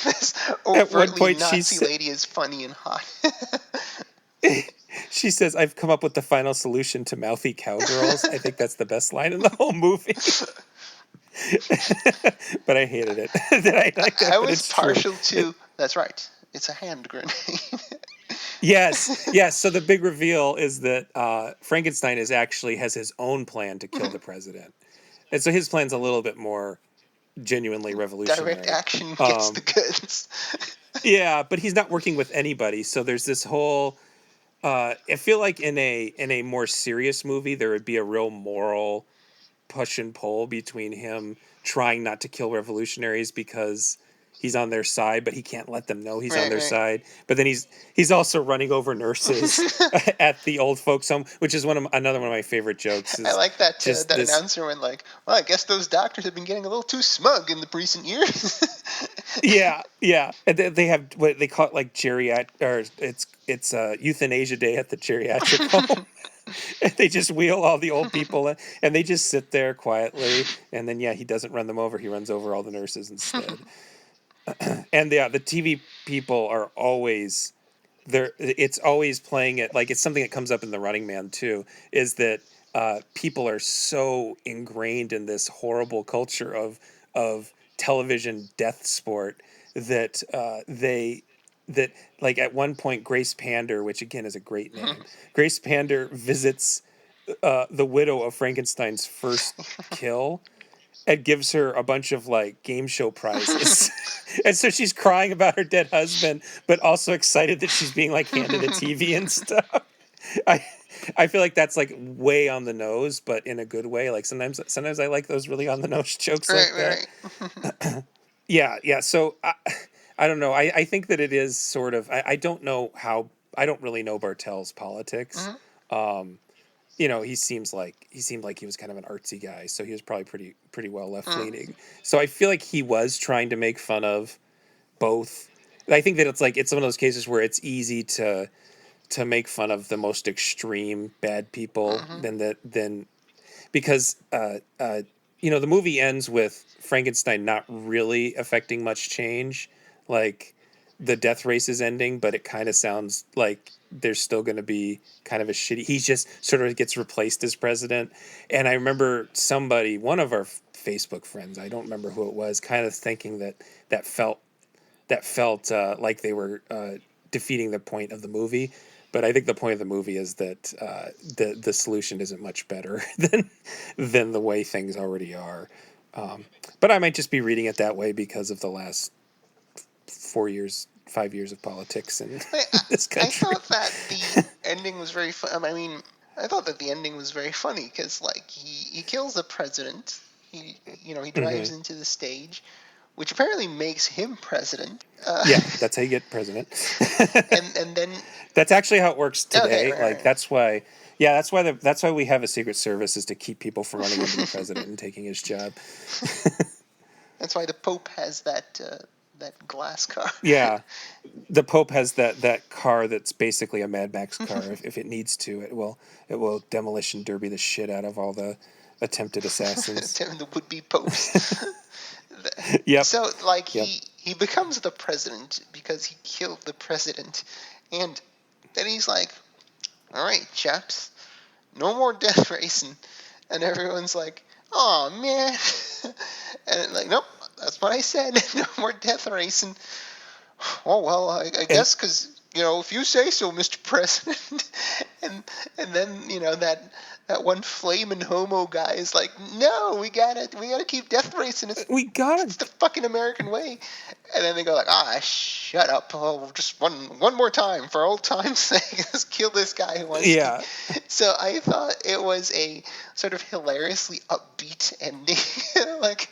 This overtly Nazi lady is funny and hot. She says, "I've come up with the final solution to mouthy cowgirls." I think that's the best line in the whole movie. But I hated it. I was partial to. That's right. It's a hand grenade. Yes. So the big reveal is that Frankenstein has his own plan to kill the president, and so his plan's a little bit more genuinely revolutionary. Direct action gets the goods. Yeah, but he's not working with anybody. So there's this whole. I feel like in a more serious movie, there would be a real moral push and pull between him trying not to kill revolutionaries because he's on their side, but he can't let them know he's on their side. But then he's also running over nurses at the old folks home, which is another one of my favorite jokes. I like that that announcer went like, "Well, I guess those doctors have been getting a little too smug in the recent years." Yeah, and they have what they call it, like it's euthanasia day at the geriatric home. And they just wheel all the old people in, and they just sit there quietly. And then he doesn't run them over; he runs over all the nurses instead. And the TV people are always there. It's always playing it like it's something that comes up in The Running Man too. Is that people are so ingrained in this horrible culture of television death sport that that like at one point Grace Pander, which again is a great name, Grace Pander visits the widow of Frankenstein's first kill and gives her a bunch of like game show prizes. And so she's crying about her dead husband, but also excited that she's being like handed a TV and stuff. I feel like that's like way on the nose, but in a good way. Like sometimes I like those really on the nose jokes like that. Right. Yeah. So I don't know. I think that it is sort of. I don't know how. I don't really know Bartel's politics. He seemed like he was kind of an artsy guy, so he was probably pretty well left leaning. So I feel like he was trying to make fun of both. I think that it's one of those cases where it's easy to make fun of the most extreme bad people than because the movie ends with Frankenstein not really affecting much change. Like the death race is ending, but it kind of sounds like there's still going to be kind of a shitty. He just sort of gets replaced as president. And I remember one of our Facebook friends, I don't remember who it was, kind of thinking that felt like they were defeating the point of the movie. But I think the point of the movie is that the solution isn't much better than the way things already are. But I might just be reading it that way because of the last 5 years of politics in this I country. thought that the ending was very fun. I mean, I thought that the ending was very funny because, like, he kills the president. He drives into the stage, which apparently makes him president. Yeah, that's how you get president. and then That's actually how it works today. okay, Like right. that's why. Yeah, that's why we have a secret service, is to keep people from running into the president and taking his job. That's why the Pope has that glass car. Yeah, the Pope has that car that's basically a Mad Max car. If it needs to, it will demolition derby the shit out of all the attempted assassins. The would-be popes. Yep. So, like, Yep. he becomes the president because he killed the president, and then he's like, "All right, chaps, no more death racing," and everyone's like, "Oh man," and like, "Nope, that's what I said. No more death racing." Oh well, I guess because if you say so, Mr. President, and then that one flaming homo guy is like, "No, we gotta keep death racing. We gotta. It's the fucking American way." And then they go like, shut up. Oh, just one more time for old time's sake. Let's kill this guy who wants Yeah. to. So I thought it was a sort of hilariously upbeat ending. Like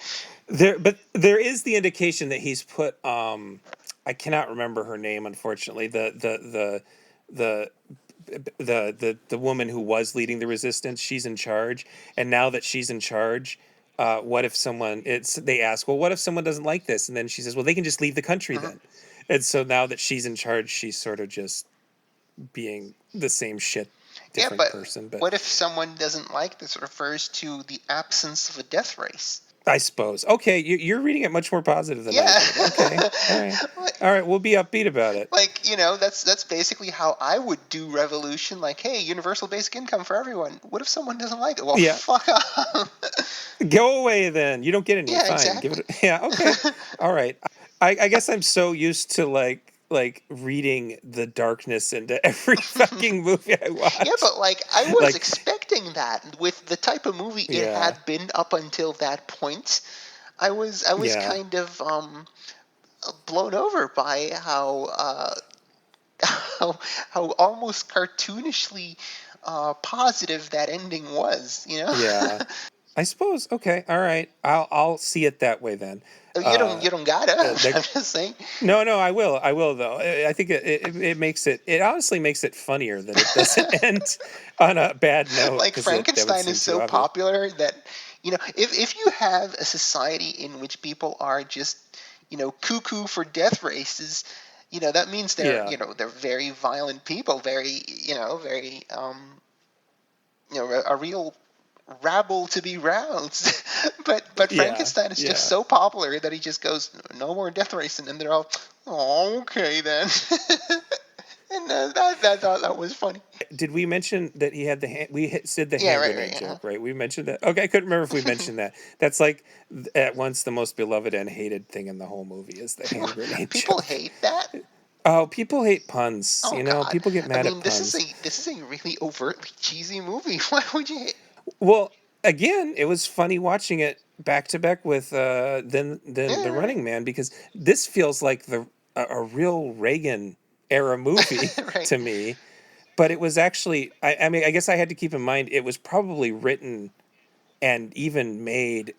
But there is the indication that he's put. I cannot remember her name, unfortunately. The woman who was leading the resistance, she's in charge, and now that she's in charge, what if someone? They ask, well, what if someone doesn't like this? And then she says, well, they can just leave the country then. And so now that she's in charge, she's sort of just being the same shit, different person. But what if someone doesn't like this? It refers to the absence of a death race. I suppose. Okay, you're reading it much more positive than I did. Okay, all right. We'll be upbeat about it. Like, that's basically how I would do revolution. Like, hey, universal basic income for everyone. What if someone doesn't like it? Well, Yeah. fuck off. Go away then. You don't get any. Yeah, Fine. exactly. Okay. All right. I guess I'm so used to like reading the darkness into every fucking movie I watch. Yeah, but like I was expecting that with the type of movie it had been up until that point. I was kind of blown over by how almost cartoonishly positive that ending was. Yeah. I suppose. Okay. All right. I'll see it that way then. You don't gotta. I'm just saying. No, I will. I will though. I think it makes it. It honestly makes it funnier that it doesn't end on a bad note. Like Frankenstein is so popular that if you have a society in which people are just cuckoo for death races, that means they're they're very violent people, very very a real rabble to be roused. but Frankenstein is just so popular that he just goes, no more death racing, and they're all, oh, okay then. And that was funny. Did we mention that he had the hand? We said the hand grenade joke, right? We mentioned that. Okay, I couldn't remember if we mentioned that. That's like at once the most beloved and hated thing in the whole movie is the hand grenade People joke. hate that. Oh, people hate puns. God. People get mad at puns. This is a really overtly cheesy movie. Why would you hate? Well, again, it was funny watching it back to back with The Running Man, because this feels like a real Reagan era movie right. to me. But it was actually, I mean, I guess I had to keep in mind it was probably written and even made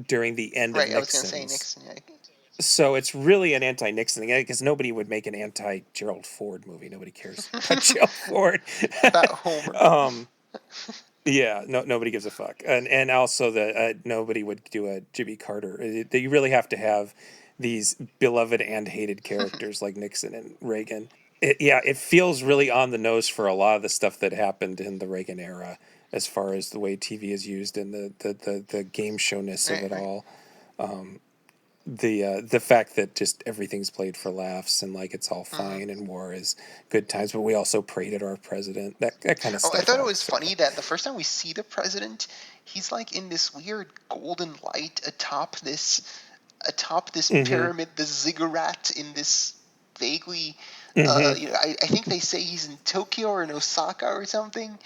during the end of Nixon's. Right, I was going to say Nixon. Yeah. So it's really an anti-Nixon thing, because nobody would make an anti-Gerald Ford movie. Nobody cares about Gerald Ford. About Homer. Yeah, nobody gives a fuck, and also nobody would do a Jimmy Carter. You really have to have these beloved and hated characters like Nixon and Reagan. It feels really on the nose for a lot of the stuff that happened in the Reagan era, as far as the way TV is used and the game showness of it all. The fact that just everything's played for laughs and like it's all fine and war is good times, but we also prayed at our president. That kind of stuff. I thought it was funny that the first time we see the president, he's like in this weird golden light atop this pyramid, the ziggurat in this vaguely. I think they say he's in Tokyo or in Osaka or something.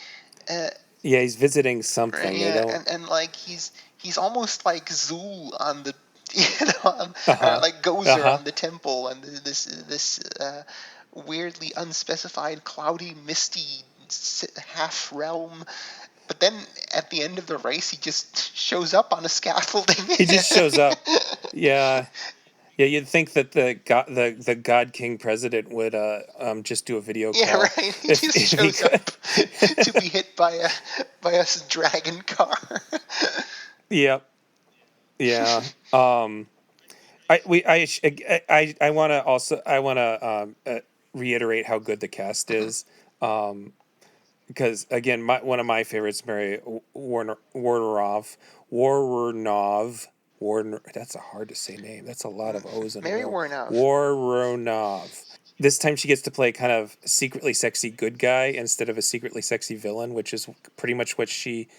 Yeah, he's visiting something. Right, yeah, and like he's almost like Zool on the Like Gozer on the temple, and this weirdly unspecified, cloudy, misty half realm. But then at the end of the race, he just shows up on a scaffolding. He just shows up. Yeah. Yeah, you'd think that the God King president would just do a video call. Yeah, right. He just shows up to be hit by a dragon car. Yep. Yeah. I want to reiterate how good the cast is. Because again, one of my favorites, Mary Warnov. That's a hard to say name. That's a lot of O's in Mary a row. Warnov. Warnov. This time she gets to play kind of secretly sexy good guy instead of a secretly sexy villain, which is pretty much what she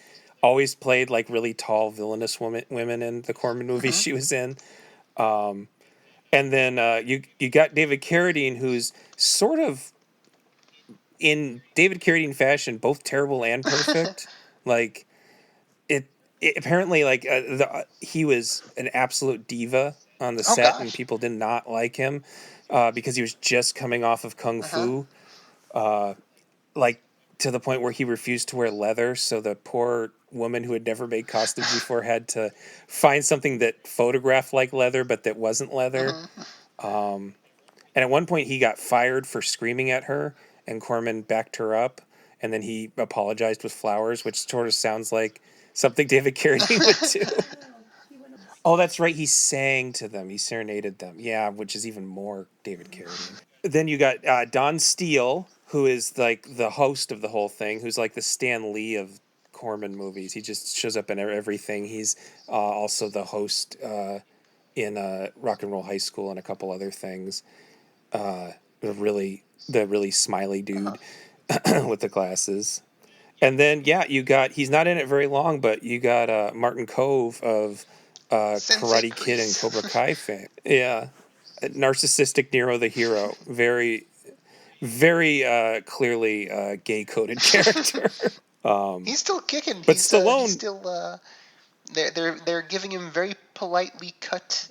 always played, like really tall villainous women in the Corman movies she was in. And then you got David Carradine, who's sort of in David Carradine fashion, both terrible and perfect. Like it apparently, like he was an absolute diva on the set, and people did not like him because he was just coming off of Kung Fu, like to the point where he refused to wear leather. So the poor woman who had never made costumes before had to find something that photographed like leather, but that wasn't leather. And at one point he got fired for screaming at her, and Corman backed her up, and then he apologized with flowers, which sort of sounds like something David Carradine would do. Oh, that's right. He sang to them. He serenaded them. Yeah, which is even more David Carradine. Then you got Don Steele, who is like the host of the whole thing, who's like the Stan Lee of Corman movies. He just shows up in everything. He's also the host in Rock and Roll High School and a couple other things. The really smiley dude with the glasses. And then he's not in it very long, but you got Martin Kove of Karate Kid and Cobra Kai fame. Yeah. Narcissistic Nero the hero. Very, very clearly gay coded character. He's still kicking. But Stallone, he's still they're giving him very politely cut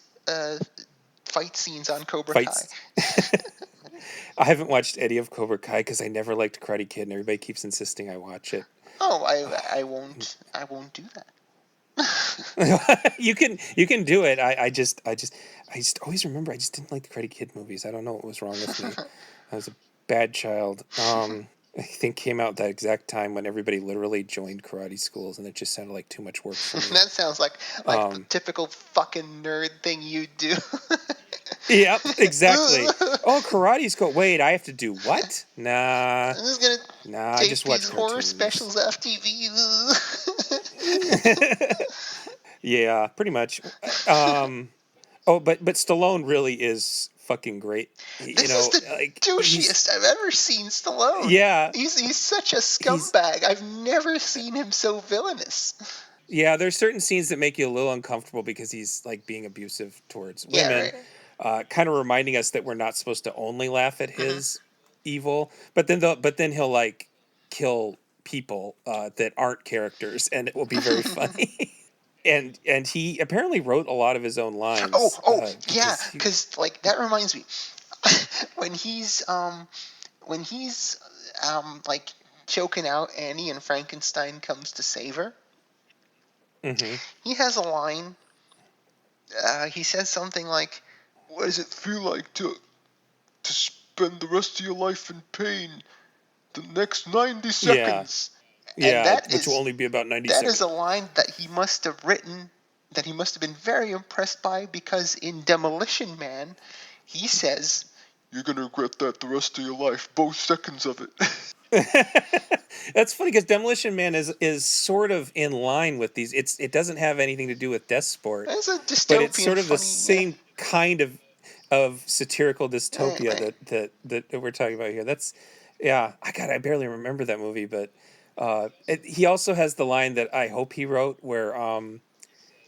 fight scenes on Cobra Kai. I haven't watched any of Cobra Kai because I never liked Karate Kid, and everybody keeps insisting I watch it. Oh, I won't do that. You can do it. I just always remember I just didn't like the Karate Kid movies. I don't know what was wrong with me. I was a bad child. I think came out that exact time when everybody literally joined karate schools, and it just sounded like too much work for me. That sounds like the typical fucking nerd thing you do. Yep, exactly. Oh, karate's cool. Wait, I have to do what? Nah. I'm just gonna tape just watch these horror cartoons. specials off TV. Yeah, pretty much. But Stallone really is fucking great. This is the douchiest I've ever seen Stallone. Yeah. He's such a scumbag. I've never seen him so villainous. Yeah, there's certain scenes that make you a little uncomfortable because he's like being abusive towards women. Yeah, right. Kind of reminding us that we're not supposed to only laugh at his evil, but then he'll like kill people that aren't characters, and it will be very funny. And he apparently wrote a lot of his own lines. Yeah, because like that reminds me, when he's like choking out Annie and Frankenstein comes to save her. Mm-hmm. He has a line. He says something like, "What does it feel like to spend the rest of your life in pain? The next 90 seconds." Yeah, which will only be about 90 seconds. That is a line that he must have written, that he must have been very impressed by, because in Demolition Man, he says, "You're going to regret that the rest of your life, both seconds of it." That's funny, because Demolition Man is sort of in line with these. It doesn't have anything to do with Death Sport. It's a dystopian, but it's sort of the same kind of satirical dystopia that we're talking about here. That's, yeah, I barely remember that movie, but... he also has the line that I hope he wrote, where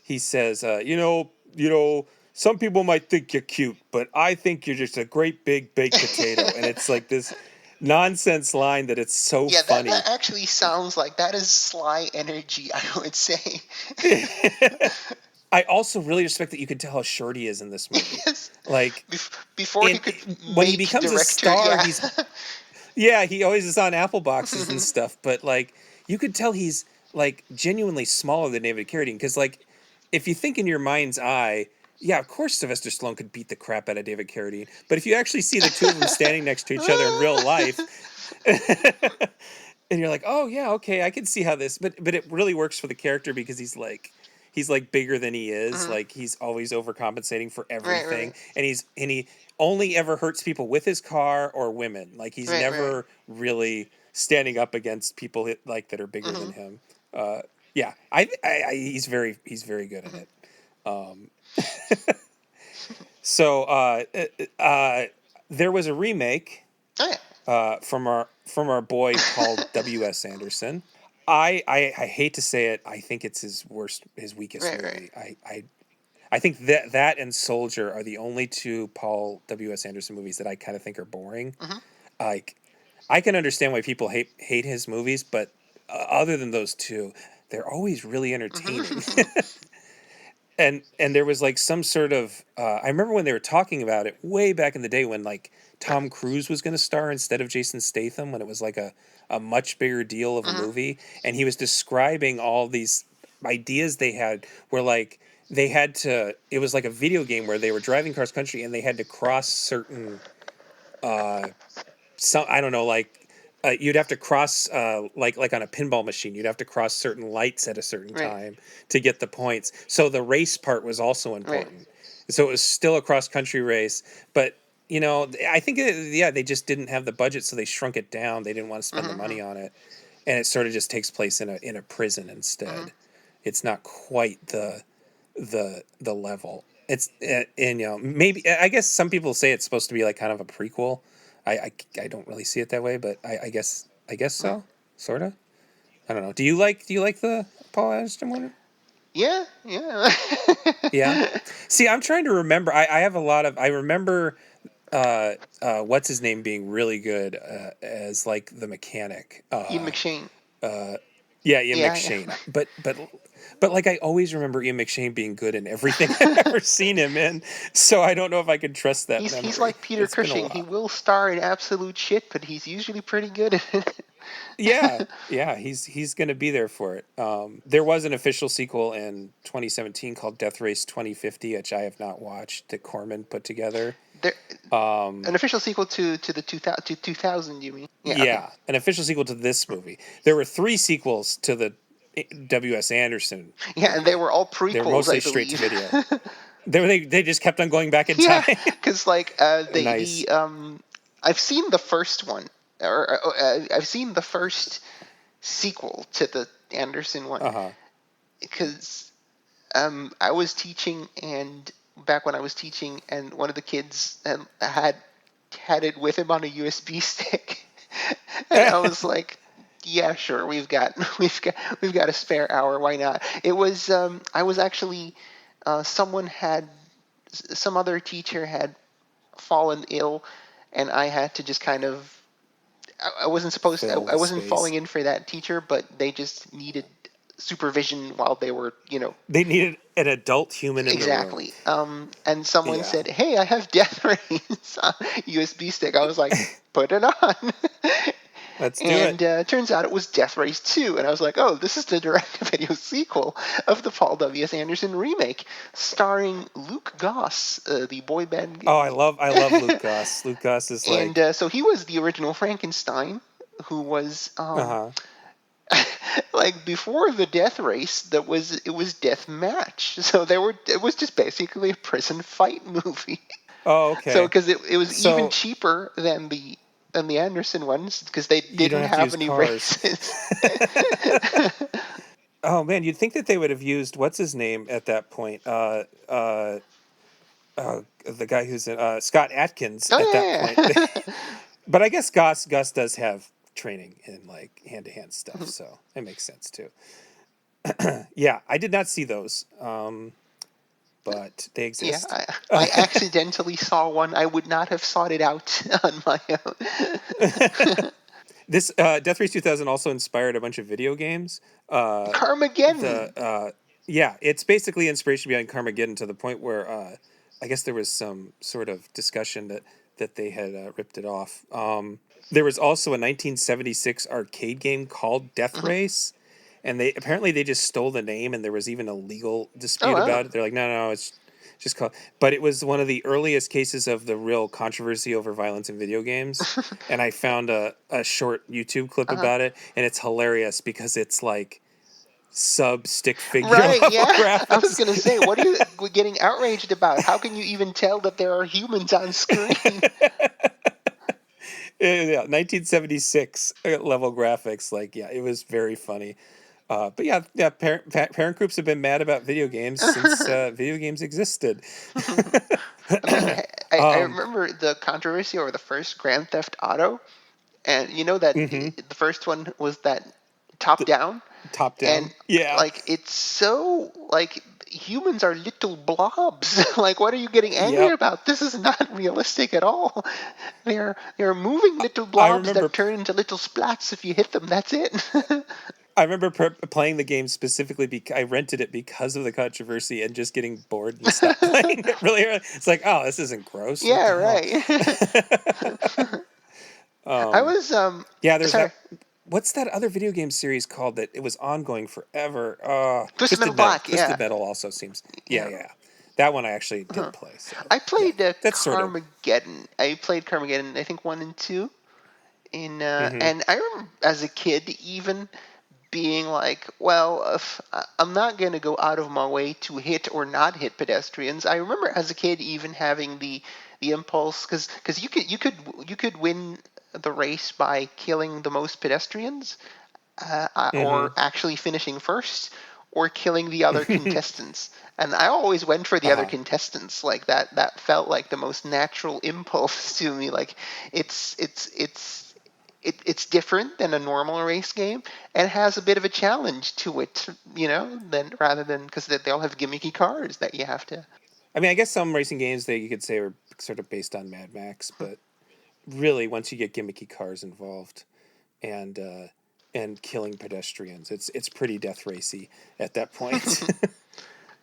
he says, you know, some people might think you're cute, but I think you're just a great big baked potato. And it's like this nonsense line that it's so funny. That actually sounds like that is sly energy, I would say. I also really respect that you could tell how short he is in this movie. Yes. Like, Before he could when he make becomes a director, star, yeah. he always is on Apple boxes and stuff. But like, you could tell he's like genuinely smaller than David Carradine. Because like, if you think in your mind's eye, yeah, of course Sylvester Stallone could beat the crap out of David Carradine. But if you actually see the two of them standing next to each other in real life, and you're like, oh yeah, okay, I can see how this. But it really works for the character because he's like bigger than he is. Like he's always overcompensating for everything, Right. and he only ever hurts people with his car or women. Like he's Right. never really standing up against people like that are bigger than him. Yeah, he's very good in it. So there was a remake Oh yeah. from our boy Paul W.S. Anderson. I hate to say it. I think it's his weakest movie. I think that and Soldier are the only two Paul W.S. Anderson movies that I kind of think are boring. Like, I can understand why people hate his movies, but other than those two, they're always really entertaining. And there was like some sort of I remember when they were talking about it way back in the day when like Tom Cruise was going to star instead of Jason Statham, when it was like a much bigger deal of a movie, and he was describing all these ideas they had where like they had to, it was like a video game where they were driving cross country and they had to cross certain some, I don't know, like you'd have to cross like on a pinball machine, you'd have to cross certain lights at a certain time to get the points. So the race part was also important. So it was still a cross country race, but you know, I think they just didn't have the budget, so they shrunk it down. They didn't want to spend the money on it, and it sort of just takes place in a prison instead. It's not quite the level. It's and you know, maybe I guess some people say it's supposed to be like kind of a prequel. I don't really see it that way, but I guess so, sort of. I don't know. Do you like the Paul Anderson one? Yeah. Yeah. See, I'm trying to remember. I have a lot of. I remember. What's his name being really good as like the mechanic. Ian McShane. Yeah, Ian Yeah. McShane. But like I always remember Ian McShane being good in everything I've ever seen him in. So I don't know if I can trust that memory. He's like Peter It's been a Cushing. He while. will star in absolute shit, but he's usually pretty good at it. Yeah, he's going to be there for it. There was an official sequel in 2017 called Death Race 2050, which I have not watched, that Corman put together. An official sequel to the 2000, you mean? Yeah, Okay. an official sequel to this movie. There were 3 sequels to the W.S. Anderson. Yeah, and they were all They're prequels, mostly I straight to believe. video. They just kept on going back in Yeah, time. because like Nice. I've seen the first one, or I've seen the first sequel to the Anderson one, because I was teaching, and back when I was teaching, and one of the kids had it with him on a USB stick, and I was like, yeah, sure, we've got a spare hour, why not? It was I was actually some other teacher had fallen ill, and I had to just kind of, I wasn't supposed to, Fill I the wasn't space. falling in for that teacher, but they just needed supervision while they were, They needed an adult human in exactly. the And someone room. said, "Hey, I have Death Race on USB stick." I was like, "Put it on." Let's do And it. turns out it was Death Race 2. And I was like, oh, this is the direct-to-video sequel of the Paul W.S. Anderson remake, starring Luke Goss, the boy band. Oh, I love Luke Goss. Luke Goss is like, And so he was the original Frankenstein, who was like before the Death Race. It was Death Match. So it was just basically a prison fight movie. oh, okay. So because it was So- even cheaper than the Anderson ones, because they You don't didn't have to have use any cars. races. Oh man, you'd think that they would have used what's his name at that point. The guy who's in Scott Atkins Oh at that yeah. point. But I guess Gus does have training in like hand-to-hand stuff, so it makes sense too. Yeah, I did not see those, but they Yeah, exist. I accidentally saw one. I would not have sought it out on my own. This Death Race 2000 also inspired a bunch of video games. Carmageddon. The Yeah, it's basically inspiration behind Carmageddon to the point where I guess there was some sort of discussion that they had ripped it off. There was also a 1976 arcade game called Death Mhm. Race, and they just stole the name, and there was even a legal Oh dispute wow. about it. They're like, no, it's just called. But it was one of the earliest cases of the real controversy over violence in video games, and I found a short YouTube clip Uh-huh. about it, and it's hilarious because it's like sub stick figure Right, level yeah. I was graphics. gonna say, what are you getting outraged about? How can you even tell that there are humans on screen? Yeah, 1976 level graphics. Like, yeah, it was very funny. But yeah, parent groups have been mad about video games since video games existed. I mean, I um, remember the controversy over the first Grand Theft Auto, and you know that hmm the first one was that top the down, top and down. Yeah, like it's so like humans are little blobs. Like, what are you getting angry yep. about? This is not realistic at all. They're moving little I blobs remember that turn into little splats if you hit them. That's it. I remember playing the game specifically because I rented it because of the controversy and just getting bored and stopped playing it really early. It's like, oh, this isn't gross. What Yeah, the hell? right. I um, was yeah, there's sorry. that. What's that other video game series called that it was ongoing forever? Twisted Metal Twisted Metal. Black, Twisted yeah. Metal also seems. Yeah, Yeah. yeah. That one I actually Uh-huh. did play. So I yeah, played that's sort of. Carmageddon. I played Carmageddon, I think 1 and 2. Hmm. And I remember as a kid even being like, well, if I'm not going to go out of my way to hit or not hit pedestrians. I remember as a kid even having the impulse because you could win the race by killing the most pedestrians, Hmm. or actually finishing first, or killing the other contestants. And I always went for the other Uh-huh. contestants. Like that felt like the most natural impulse to me. Like it's different than a normal race game and has a bit of a challenge to it, than rather than because they all have gimmicky cars that you have to. I mean, I guess some racing games that you could say are sort of based on Mad Max, but really, once you get gimmicky cars involved and killing pedestrians, it's pretty death racy at that point.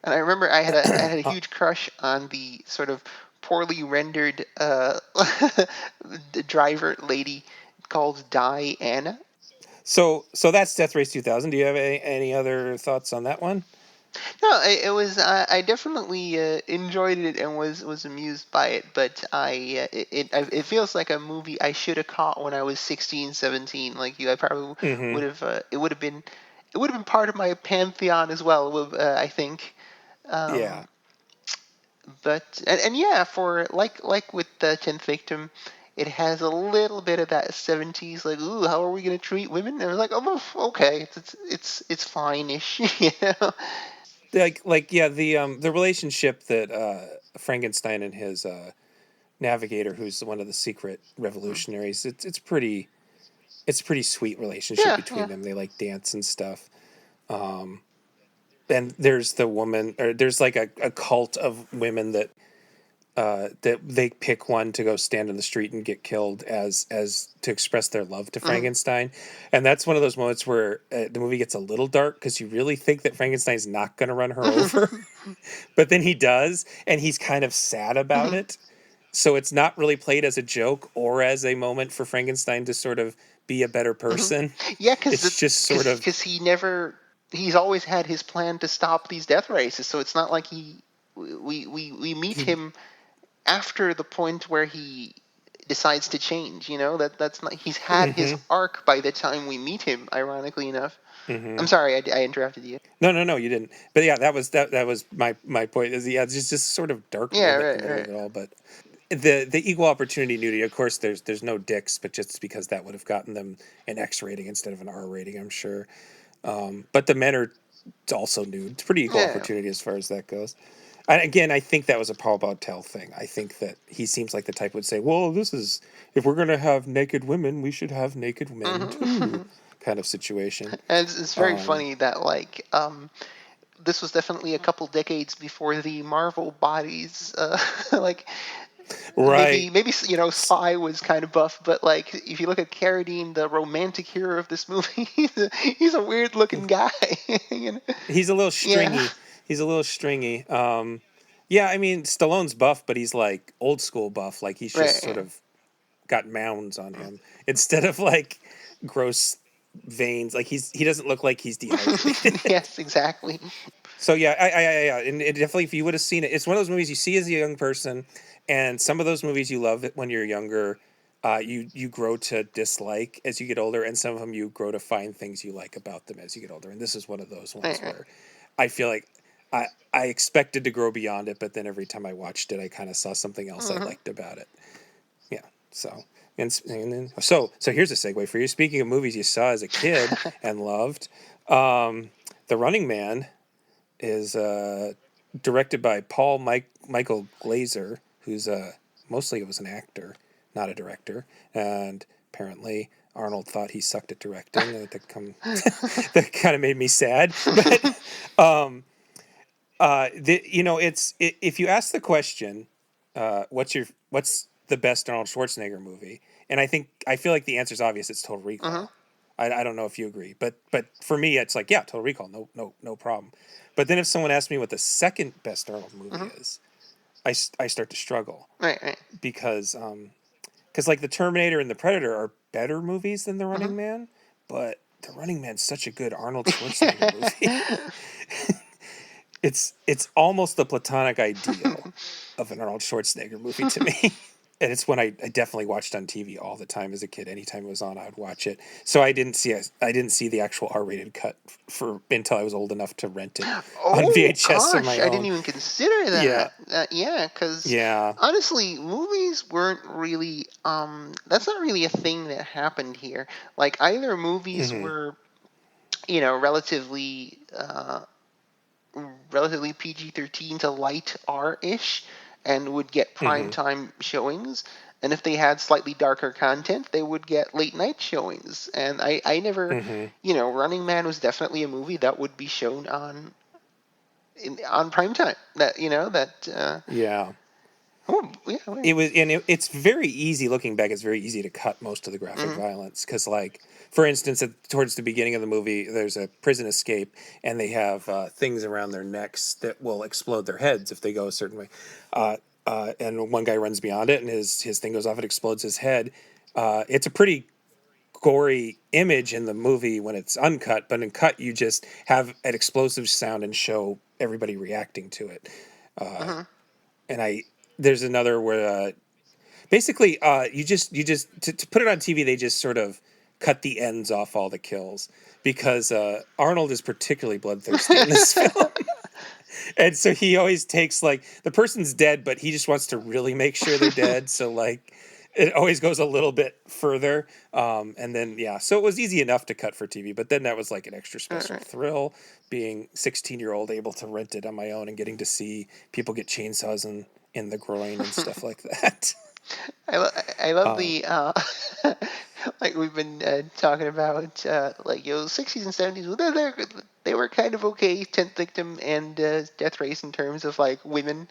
And I remember I had a huge crush on the sort of poorly rendered the driver lady called Diana. So that's Death Race 2000. Do you have any other thoughts on that one? No, it was. I definitely enjoyed it and was amused by it. But it feels like a movie I should have caught when I was 16, 17. Like you, I probably Hmm. would have. It would have been part of my pantheon as well. I think. Yeah. Um, but yeah, for like with the 10th Victim, it has a little bit of that 70s, like, ooh, how are we gonna treat women? And I was like, oh, okay, it's fine-ish, you know. Like yeah, the relationship that Frankenstein and his navigator, who's one of the secret revolutionaries, it's pretty sweet relationship Yeah, between yeah. them. They like dance and stuff. Um, and there's the woman, or there's like a cult of women that they pick one to go stand on the street and get killed as to express their love to Mhm. Frankenstein, and that's one of those moments where the movie gets a little dark because you really think that Frankenstein's not going to run her over, but then he does, and he's kind of sad about Mhm. it. So it's not really played as a joke or as a moment for Frankenstein to sort of be a better Mhm. person. Yeah, because It's just sort of. he's always had his plan to stop these death races, so it's not like we meet He, him after the point where he decides to change. That's not, he's had his hmm. arc by the time we meet him. Ironically enough. Hmm. I'm sorry, I interrupted you. No, you didn't. But yeah, that was my point. Is yeah, it's just sort of dark Yeah, moment in right, the middle right. of it all. But the equal opportunity nudity, of course, there's no dicks, but just because that would have gotten them an X rating instead of an R rating, I'm sure. But the men are also nude. It's pretty equal Yeah. opportunity as far as that goes. And again, I think that was a Paul Bartel thing. I think that he seems like the type who would say, "Well, this is if we're gonna have naked women, we should have naked men too," Hmm. kind of situation. And it's very Um, funny that this was definitely a couple decades before the Marvel bodies. Like Right. Maybe Sly was kind of buff, but like if you look at Carradine, the romantic hero of this movie, he's a weird looking guy. you know? He's a little Yeah, stringy. He's a little stringy. Yeah, I mean, Stallone's buff, but he's like old school buff. Like he's just sort right. of got mounds on him instead of like gross veins. Like he doesn't look like he's dehydrated. Yes, exactly. So yeah, yeah, and it definitely, if you would have seen it, it's one of those movies you see as a young person, and some of those movies you love it when you're younger. You grow to dislike as you get older, and some of them you grow to find things you like about them as you get older. And this is one of those ones Right, right. where I feel like I expected to grow beyond it, but then every time I watched it, I kind of saw something else I Mhm. liked about it. Yeah. So and then so here's a segue for you. Speaking of movies you saw as a kid and loved, The Running Man is directed by Michael Glaser, who's mostly was an actor, not a director, and apparently Arnold thought he sucked at directing. That kind of made me sad. But if you ask the question, what's the best Arnold Schwarzenegger movie, and I feel like the answer is obvious. It's Total Mhm. Recall. I don't know if you agree, but for me, it's like, yeah, Total Recall, no problem. But then if someone asks me what the second best Arnold movie Mhm. is, I start to struggle Right, right. because like the Terminator and the Predator are better movies than The Mhm. Running Man, but The Running Man's such a good Arnold Schwarzenegger movie. It's almost the platonic ideal of an Arnold Schwarzenegger movie to me. And it's one I definitely watched on TV all the time as a kid. Anytime it was on, I would watch it. So I didn't see the actual R-rated cut for until I was old enough to rent it on Oh VHS of gosh, my I didn't own. even consider Yeah, that. Yeah, because yeah, honestly, movies weren't really. That's not really a thing that happened here. Like either movies hmm were, relatively PG-13 to light R-ish, and would get prime hmm time showings. And if they had slightly darker content, they would get late night showings. And I never, hmm Running Man was definitely a movie that would be shown on prime time. That that. yeah. Oh yeah. It was, and it's very easy looking back. It's very easy to cut most of the graphic Mm-hmm. violence because, like, for instance, towards the beginning of the movie, there's a prison escape, and they have things around their necks that will explode their heads if they go a certain way. And one guy runs beyond it, and his thing goes off. It explodes his head. It's a pretty gory image in the movie when it's uncut, but in cut, you just have an explosive sound and show everybody reacting to it. Mm-hmm. And there's another where basically you just to put it on TV, they just sort of cut the ends off all the kills because Arnold is particularly bloodthirsty in this film. And so he always takes, like, the person's dead, but he just wants to really make sure they're dead, so like it always goes a little bit further. And then yeah, so it was easy enough to cut for TV, but then that was like an extra All special right. thrill, being 16-year-old able to rent it on my own and getting to see people get chainsaws in the groin and stuff like that. I love um, the like we've been talking about like 60s and 70s. Well, they were kind of okay, 10th Victim and Death Race in terms of like women.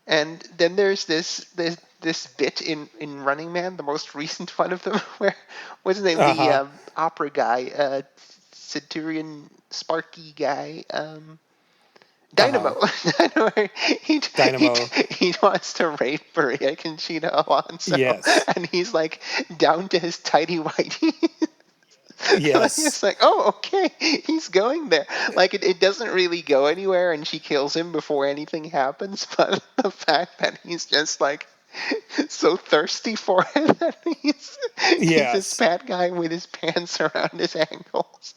And then there's this bit in Running Man, the most recent one of them, where what's his name, the uh-huh. opera guy, Centurion Sparky guy, Uh-huh. Dynamo. Dynamo. He Dynamo. he wants to rape Maria Conchita Alonso, Yes. and he's like down to his tidy whitey. Yes. It's like, oh, okay, he's going there. Like it doesn't really go anywhere, and she kills him before anything happens. But the fact that he's just like so thirsty for it that he's this Yes. fat guy with his pants around his ankles.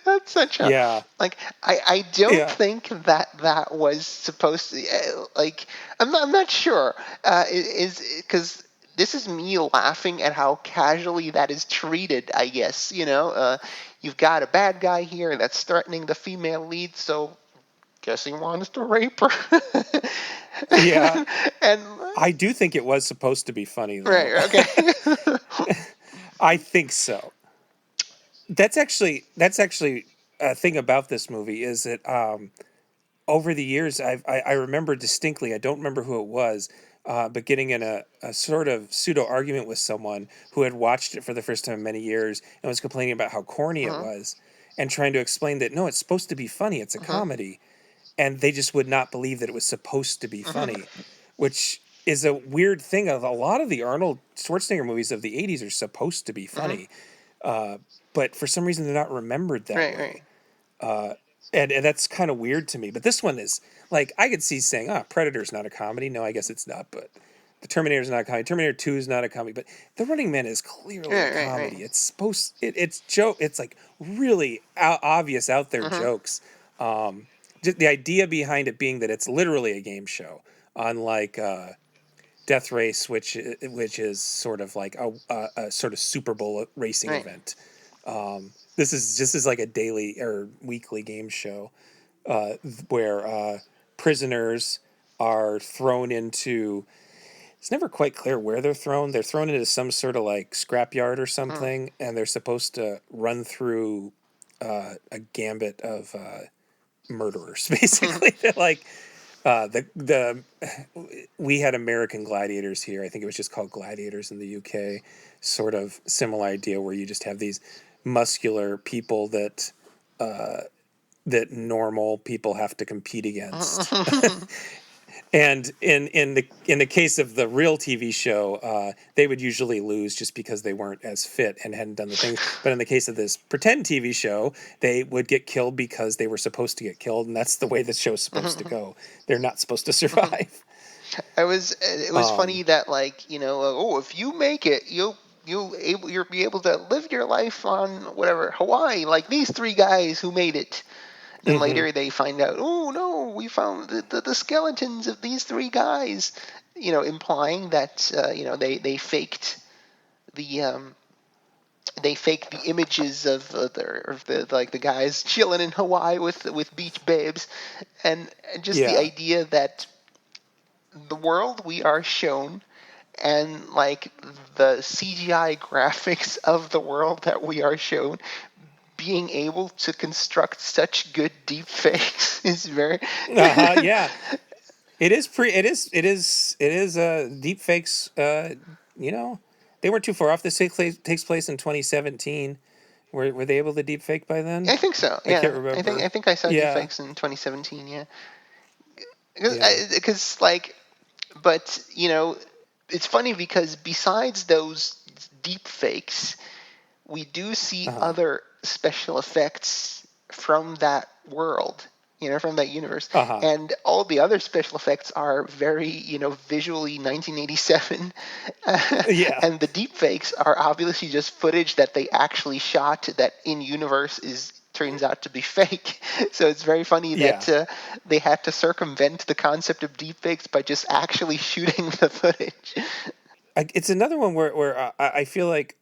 That's such a Yeah. like I don't Yeah. think that was supposed to like I'm not sure is because this is me laughing at how casually that is treated. I guess you've got a bad guy here that's threatening the female lead, so guess he wants to rape her. Yeah. and I do think it was supposed to be funny though. right, okay. I think so. That's actually a thing about this movie is that over the years I remember distinctly. I don't remember who it was. but getting in a sort of pseudo argument with someone who had watched it for the first time in many years and was complaining about how corny it was, and trying to explain that no, it's supposed to be funny, it's a comedy, and they just would not believe that it was supposed to be funny, which is a weird thing. Of a lot of the Arnold Schwarzenegger movies of the '80s are supposed to be funny, but for some reason they're not remembered that way. And that's kind of weird to me. But this one is like, I could see saying, Predator's not a comedy. No, I guess it's not. But the Terminator's not a comedy. Terminator 2 is not a comedy. But The Running Man is clearly a comedy. It's supposed, it's joke. It's like really obvious out there jokes. Just the idea behind it being that it's literally a game show, unlike Death Race, which is sort of like a sort of Super Bowl racing event. This is like a daily or weekly game show where prisoners are thrown into. It's never quite clear where they're thrown. They're thrown into some sort of like scrapyard or something, and they're supposed to run through a gambit of murderers. Basically, they're like we had American Gladiators here. I think it was just called Gladiators in the UK. Sort of similar idea where you just have these muscular people that normal people have to compete against. And in the case of the real TV show, they would usually lose just because they weren't as fit and hadn't done the things. But in the case of this pretend TV show, they would get killed because they were supposed to get killed, and that's the way the show's supposed to go. They're not supposed to survive. It was funny that, like, if you make it, you'll be able to live your life on whatever Hawaii, like these three guys who made it. And later they find out, oh no, we found the skeletons of these three guys, implying that they faked the images of the guys chilling in Hawaii with beach babes, and just the idea that the world we are shown and like the CGI graphics of the world that we are shown being able to construct such good deep fakes is very yeah. It is deep fakes, they weren't too far off. This takes place in 2017. Were they able to deep fake by then? I think so. Yeah. I can't remember. I think I saw deep fakes in 2017, yeah. Because but it's funny because besides those deep fakes, we do see other special effects from that world, from that universe. And all the other special effects are very, visually 1987. And the deep fakes are obviously just footage that they actually shot that in universe turns out to be fake. So it's very funny that they had to circumvent the concept of deep fakes by just actually shooting the footage. It's another one where I feel like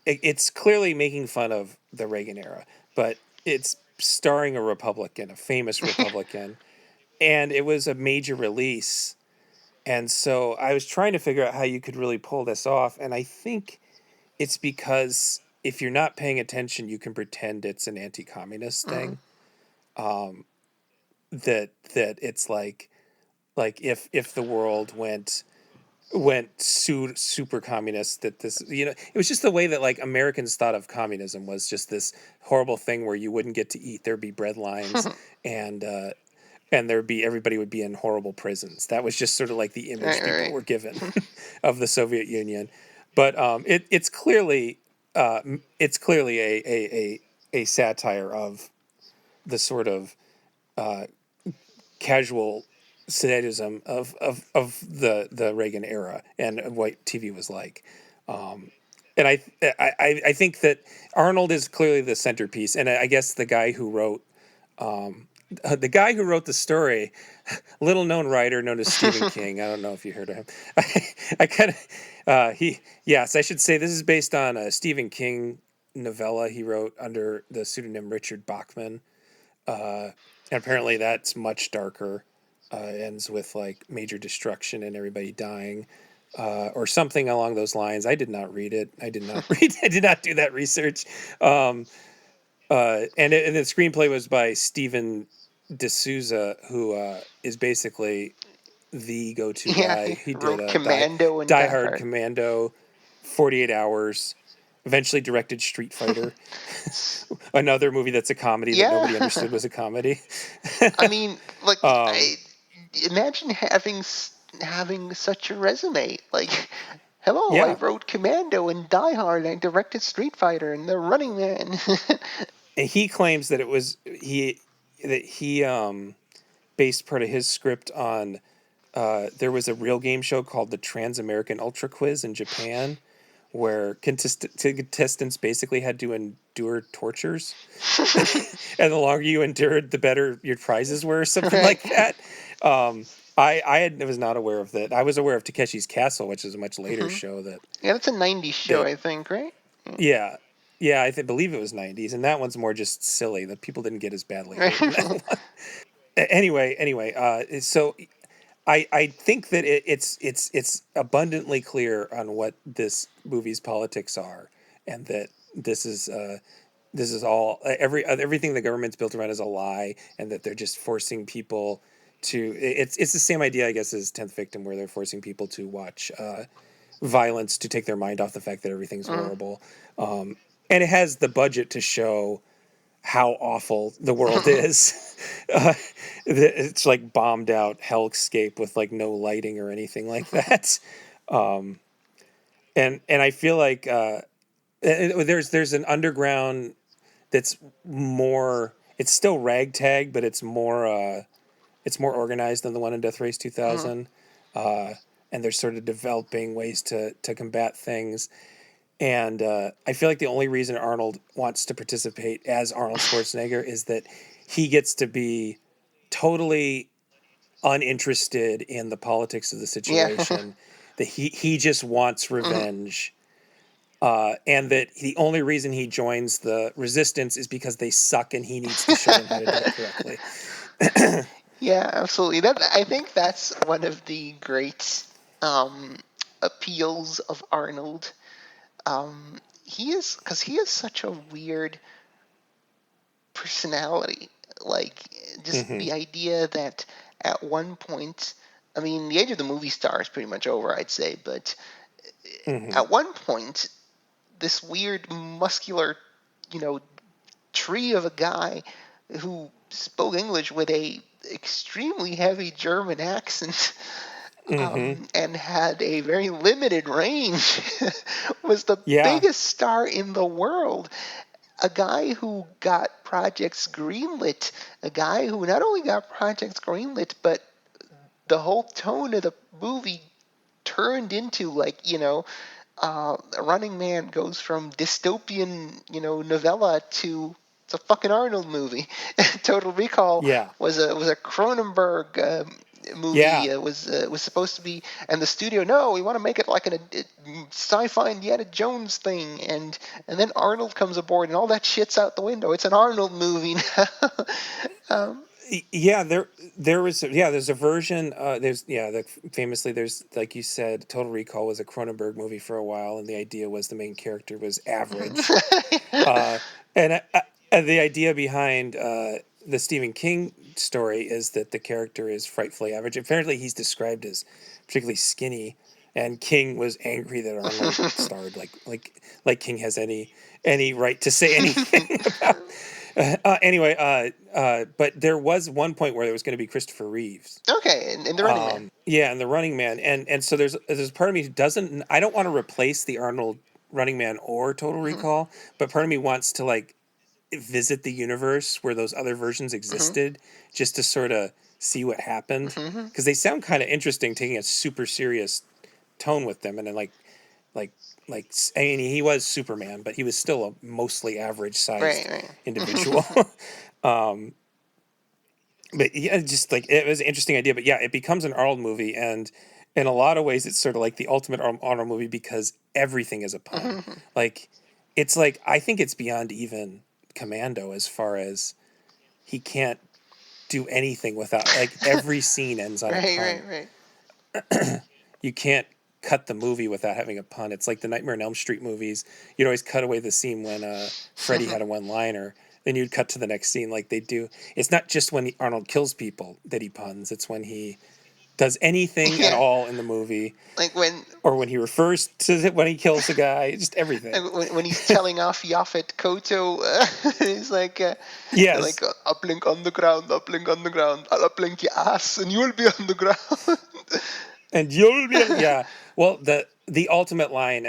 it's clearly making fun of the Reagan era, but it's starring a Republican, a famous Republican, and it was a major release. And so I was trying to figure out how you could really pull this off, and I think it's because if you're not paying attention, you can pretend it's an anti-communist thing. That it's like if the world went super communist, that this, it was just the way that like Americans thought of communism was just this horrible thing where you wouldn't get to eat. There'd be bread lines and everybody would be in horrible prisons. That was just sort of like the image people were given of the Soviet Union. But it's clearly a satire of the sort of casual sadism of the Reagan era and what TV was like. And I think that Arnold is clearly the centerpiece, and I guess the guy who wrote the story, little known writer known as Stephen King. I don't know if you heard of him. I kind of I should say this is based on a Stephen King novella he wrote under the pseudonym Richard Bachman. And apparently that's much darker. Ends with like major destruction and everybody dying, or something along those lines. I did not read it. I did not do that research. And the screenplay was by Stephen D'Souza, who is basically the go-to Yeah, guy. he He did wrote Commando and Die Die Hard, Hard. Commando, 48 Hours, eventually directed Street Fighter, another movie that's a comedy that Yeah. nobody understood was a comedy. I mean, like, Um, imagine having such a resume. Like, hello, I yeah, wrote Commando and Die Hard, and I directed Street Fighter and The Running Man. and he claims that he based part of his script on there was a real game show called the Trans-American Ultra Quiz in Japan, where contestants basically had to endure tortures, and the longer you endured, the better your prizes were, or something Right. like that. Was not aware of that. I was aware of Takeshi's Castle, which is a much later show Yeah, that's a '90s show, that I think, right? yeah. Yeah, believe it was 90s, and that one's more just silly. The people didn't get as badly hurt in that Right. one. Anyway, so I think that it's abundantly clear on what this movie's politics are, and that this is all everything the government's built around is a lie, and that they're just forcing people to. It's the same idea, I guess, as 10th Victim, where they're forcing people to watch violence to take their mind off the fact that everything's horrible, and it has the budget to show how awful the world is. Uh, it's like bombed out hellscape with like no lighting or anything like that. And I feel like there's an underground that's more. It's still ragtag, but it's more organized than the one in Death Race 2000. And they're sort of developing ways to combat things. And I feel like the only reason Arnold wants to participate as Arnold Schwarzenegger is that he gets to be totally uninterested in the politics of the Yeah. situation. That he just wants revenge. And that the only reason he joins the resistance is because they suck and he needs to show them how to do it correctly. Yeah, absolutely. I think that's one of the great um, appeals of Arnold. He is such a weird personality. Like, just Hmm. the idea that at one point, I mean, the age of the movie star is pretty much over, I'd say, but Hmm. at one point, this weird, muscular, you know, tree of a guy who spoke English with a extremely heavy German accent Hmm. and had a very limited range was the Yeah. biggest star in the world. A guy who got projects greenlit, a guy who not only got projects greenlit, but the whole tone of the movie turned into, like, Running Man goes from dystopian, novella to it's a fucking Arnold movie. Total Recall Yeah. was a Cronenberg movie. Yeah. It was supposed to be, and the studio, no, we want to make it like a sci-fi Indiana Jones thing, and then Arnold comes aboard, and all that shit's out the window. It's an Arnold movie now. um, Yeah, there's a version famously, there's, like you said, Total Recall was a Cronenberg movie for a while, and the idea was the main character was average. uh and the idea behind the Stephen King story is that the character is frightfully average. Apparently he's described as particularly skinny, and King was angry that Arnold starred, like King has any right to say anything about. Anyway, but there was one point where there was going to be Christopher Reeves. okay, and The Running Man. Yeah, and the Running Man, and so there's part of me who doesn't. I don't want to replace the Arnold Running Man or Total Hmm. Recall, but part of me wants to like visit the universe where those other versions Hmm. existed, just to sort of see what happened, Hmm. because they sound kind of interesting, taking a super serious tone with them, and then like I mean, he was Superman, but he was still a mostly average Right, sized right. individual. But yeah, just like it was an interesting idea. But yeah, it becomes an Arnold movie, and in a lot of ways, it's sort of like the ultimate Arnold movie because everything is a pun. Hmm. Like it's like I think it's beyond even Commando as far as he can't do anything without, like, every scene ends on a Right, right, pun. right. You can't cut the movie without having a pun. It's like the Nightmare on Elm Street movies. You'd always cut away the scene when Freddy had a one liner. Then you'd cut to the next scene like they do. It's not just when Arnold kills people that he puns. It's when he does anything at Yeah, all in the movie, like when or when he refers to it when he kills a guy, just everything. when he's telling off Yaphet Koto, he's like Yes, uplink on the ground, I'll uplink your ass, and you'll be on the ground. and you'll be yeah. Well, the ultimate line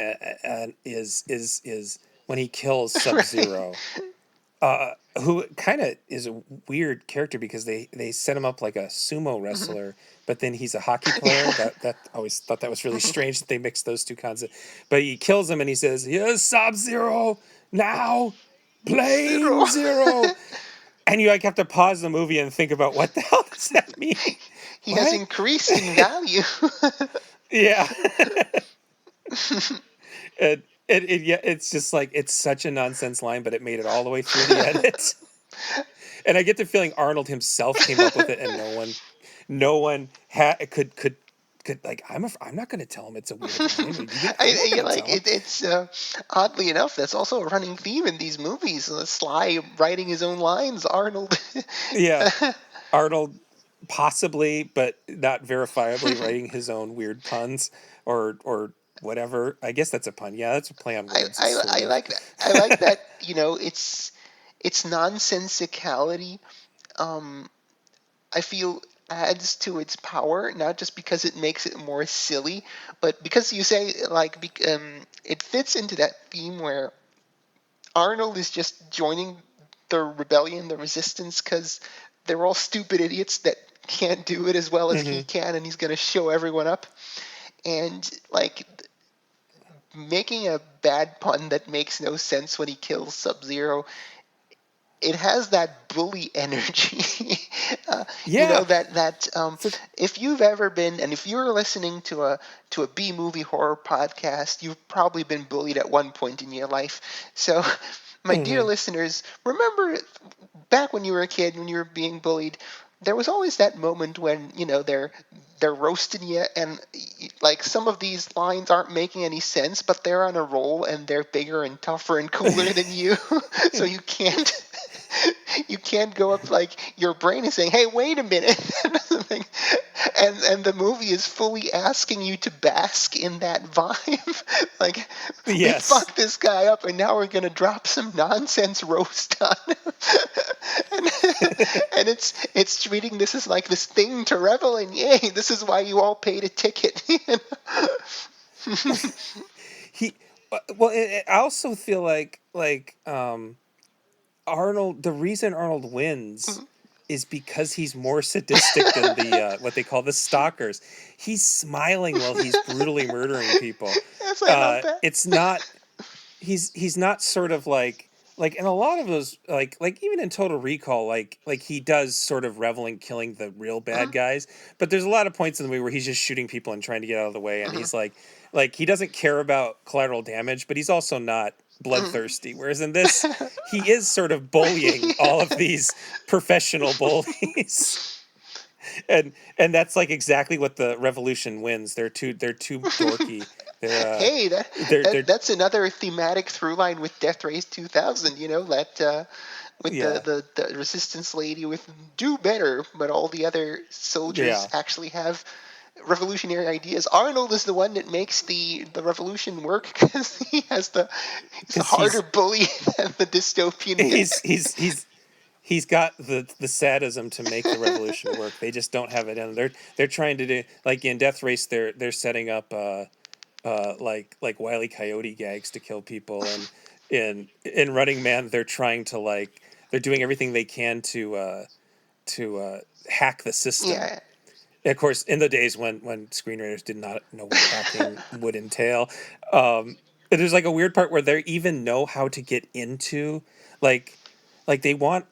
is when he kills Sub Right. Zero, who kind of is a weird character because they set him up like a sumo wrestler, but then he's a hockey player. Yeah. That I always thought that was really strange that they mixed those two concepts. But he kills him and he says, "Yes, Sub Zero, now Zero. Plane Zero." And you like have to pause the movie and think about what the hell does that mean? He has What? increased in value. Yeah. Yeah, it's just like it's such a nonsense line, but it made it all the way through the edit. And I get the feeling Arnold himself came up with it, and no one could like. I'm not going to tell him it's a weird line. I'm not going to tell him. It's oddly enough, that's also a running theme in these movies. Sly writing his own lines, Arnold. Yeah, Arnold possibly, but not verifiably writing his own weird puns or whatever. I guess that's a pun. Yeah, that's a play on words, sort I of. like that. I like that. It's nonsensicality. I feel adds to its power, not just because it makes it more silly, but because you say it fits into that theme where Arnold is just joining the rebellion, the resistance, because they're all stupid idiots that can't do it as well as he Hmm. can, and he's going to show everyone up. And like making a bad pun that makes no sense when he kills Sub Zero, it has that bully energy. Yeah, That for if you've ever been, and if you're listening to a B movie horror podcast, you've probably been bullied at one point in your life. So, my dear hmm listeners, remember back when you were a kid, when you were being bullied, there was always that moment when they're roasting you, and like some of these lines aren't making any sense, but they're on a roll and they're bigger and tougher and cooler than you, so you can't go up, like your brain is saying, "Hey, wait a minute," and the movie is fully asking you to bask in that vibe. Like, we yes. fucked this guy up, and now we're gonna drop some nonsense roast on him. and, and it's treating this as like this thing to revel in. Yay! This is why you all paid a ticket. He well, I also feel like Arnold. The reason Arnold wins is because he's more sadistic than the what they call the stalkers. He's smiling while he's brutally murdering people. Yes, I love that. It's not. He's not sort of like in a lot of those like even in Total Recall like he does sort of revel in killing the real bad Mhm, guys, but there's a lot of points in the movie where he's just shooting people and trying to get out of the way, and mhm, he's like he doesn't care about collateral damage, but he's also not mhm. bloodthirsty, whereas in this he is sort of bullying all of these professional bullies. And that's like exactly what the revolution wins. They're too dorky. Hey, They're that's another thematic through line with Death Race 2000. That with yeah. the resistance lady with do better, but all the other soldiers Yeah. actually have revolutionary ideas. Arnold is the one that makes the revolution work because he's a Because harder bully than the dystopian guy. he's he's he's he's got the sadism to make the revolution work. They just don't have it in. They're trying to do like in Death Race. They're setting up like Wile E. Coyote gags to kill people, and in Running Man they're trying to like they're doing everything they can to hack the system. Yeah. Of course, in the days when screenwriters did not know what hacking would entail, um, there's like a weird part where they even know how to get into like they want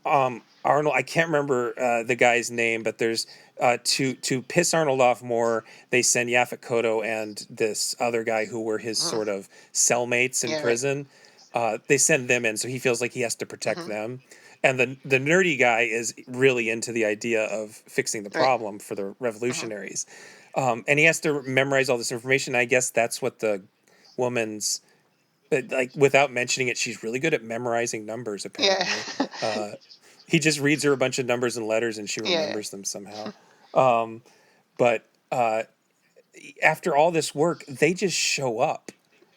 Arnold. I can't remember the guy's name, but there's to piss Arnold off more. They send Yaphet Kotto and this other guy who were his Mhm. sort of cellmates in Yeah. Right. prison. They send them in, so he feels like he has to protect Hmm. them. And the nerdy guy is really into the idea of fixing the Right. problem for the Hmm. revolutionaries, and he has to memorize all this information. I guess that's what the woman's like without mentioning it. She's really good at memorizing numbers. Yeah. Apparently, uh, he just reads her a bunch of numbers and letters, and she Yeah. remembers them somehow. Um, but after all this work, they just show up.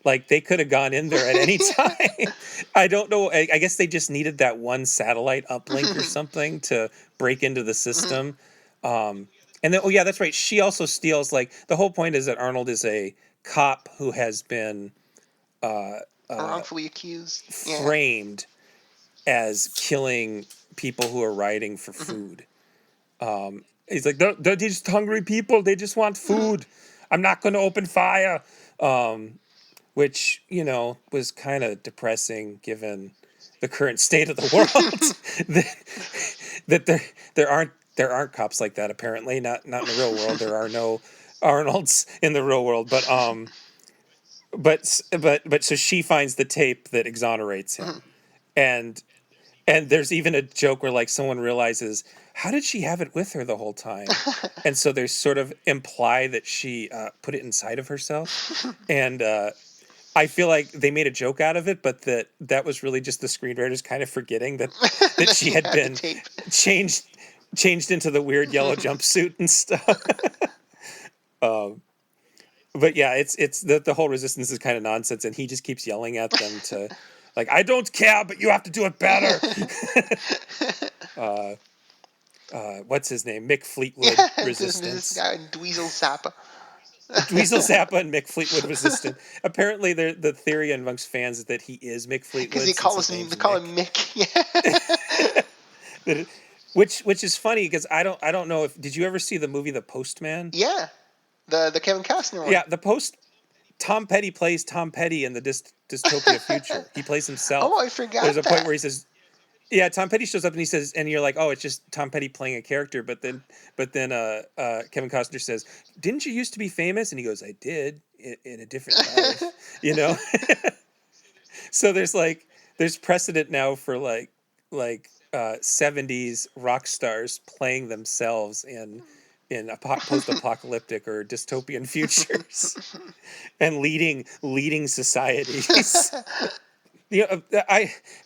Like they could have gone in there at any time. I don't know. I guess they just needed that one satellite uplink or something to break into the system. And then, oh yeah, that's right. She also steals. Like the whole point is that Arnold is a cop who has been wrongfully accused. framed as killing people who are rioting for food. He's like, they're just hungry people. They just want food. I'm not going to open fire. Which, you know, was kind of depressing given the current state of the world. that there aren't cops like that, apparently. Not in the real world. There are no Arnolds in the real world. But so she finds the tape that exonerates him. And there's even a joke where like someone realizes, how did she have it with her the whole time? And so there's sort of imply that she put it inside of herself. And I feel like they made a joke out of it, but that was really just the screenwriters kind of forgetting that she had been changed into the weird yellow jumpsuit and stuff. But yeah, it's the whole resistance is kind of nonsense, and he just keeps yelling at them to, like, I don't care, but you have to do it better. What's his name? Mick Fleetwood Resistance. This guy, Dweezil Zappa. Dweezil Zappa and Mick Fleetwood Resistant. Apparently, the theory amongst fans is that he is Mick Fleetwood. Because they call him Mick. Yeah. Which is funny because I don't know if did you ever see the movie The Postman? Yeah, the Kevin Costner one. Yeah, Tom Petty plays Tom Petty in the dystopia future. He plays himself. Oh, I forgot. There's a point where he says, yeah, Tom Petty shows up and he says, and you're like, oh, it's just Tom Petty playing a character. But then Kevin Costner says, didn't you used to be famous? And he goes, I did in a different life, you know? So there's precedent now for like 70s rock stars playing themselves in post-apocalyptic or dystopian futures and leading societies. You know,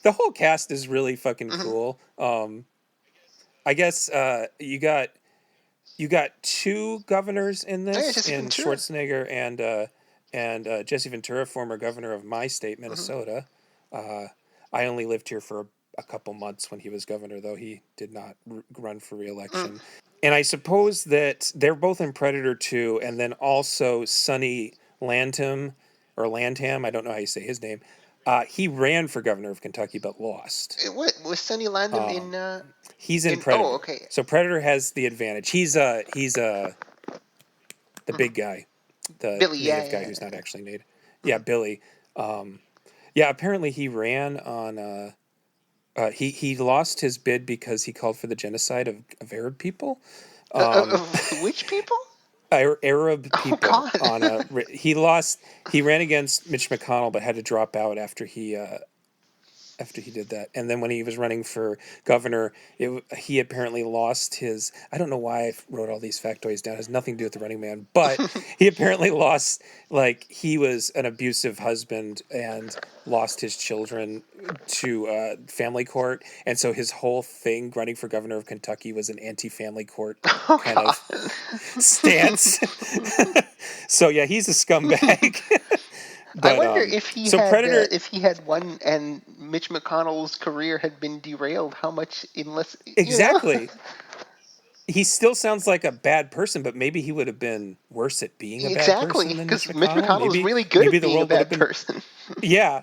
the whole cast is really fucking cool. I guess you got two governors in this, in Schwarzenegger and Jesse Ventura, former governor of my state, Minnesota. I only lived here for a couple months when he was governor, though he did not run for re-election. And I suppose that they're both in Predator 2, and then also Sonny Landham, I don't know how you say his name. He ran for governor of Kentucky, but lost. What was Sonny Landham in? He's in Predator. Oh, okay. So Predator has the advantage. He's the big guy, the Billy, native guy who's not actually native. Yeah, Billy. Yeah, apparently he ran on. He lost his bid because he called for the genocide of Arab people. Which people? Arab people. Oh, God. He ran against Mitch McConnell, but had to drop out after he did that. And then when he was running for governor, he apparently lost his. I don't know why I wrote all these factoids down. It has nothing to do with the Running Man, but he apparently lost. Like he was an abusive husband and lost his children to family court, and so his whole thing running for governor of Kentucky was an anti-family court kind of stance. So yeah, he's a scumbag. But, I wonder if he had won and Mitch McConnell's career had been derailed, how much exactly. He still sounds like a bad person, but maybe he would have been worse at being a bad person than Mitch McConnell. Because Mitch McConnell was really good at being a bad person. Yeah,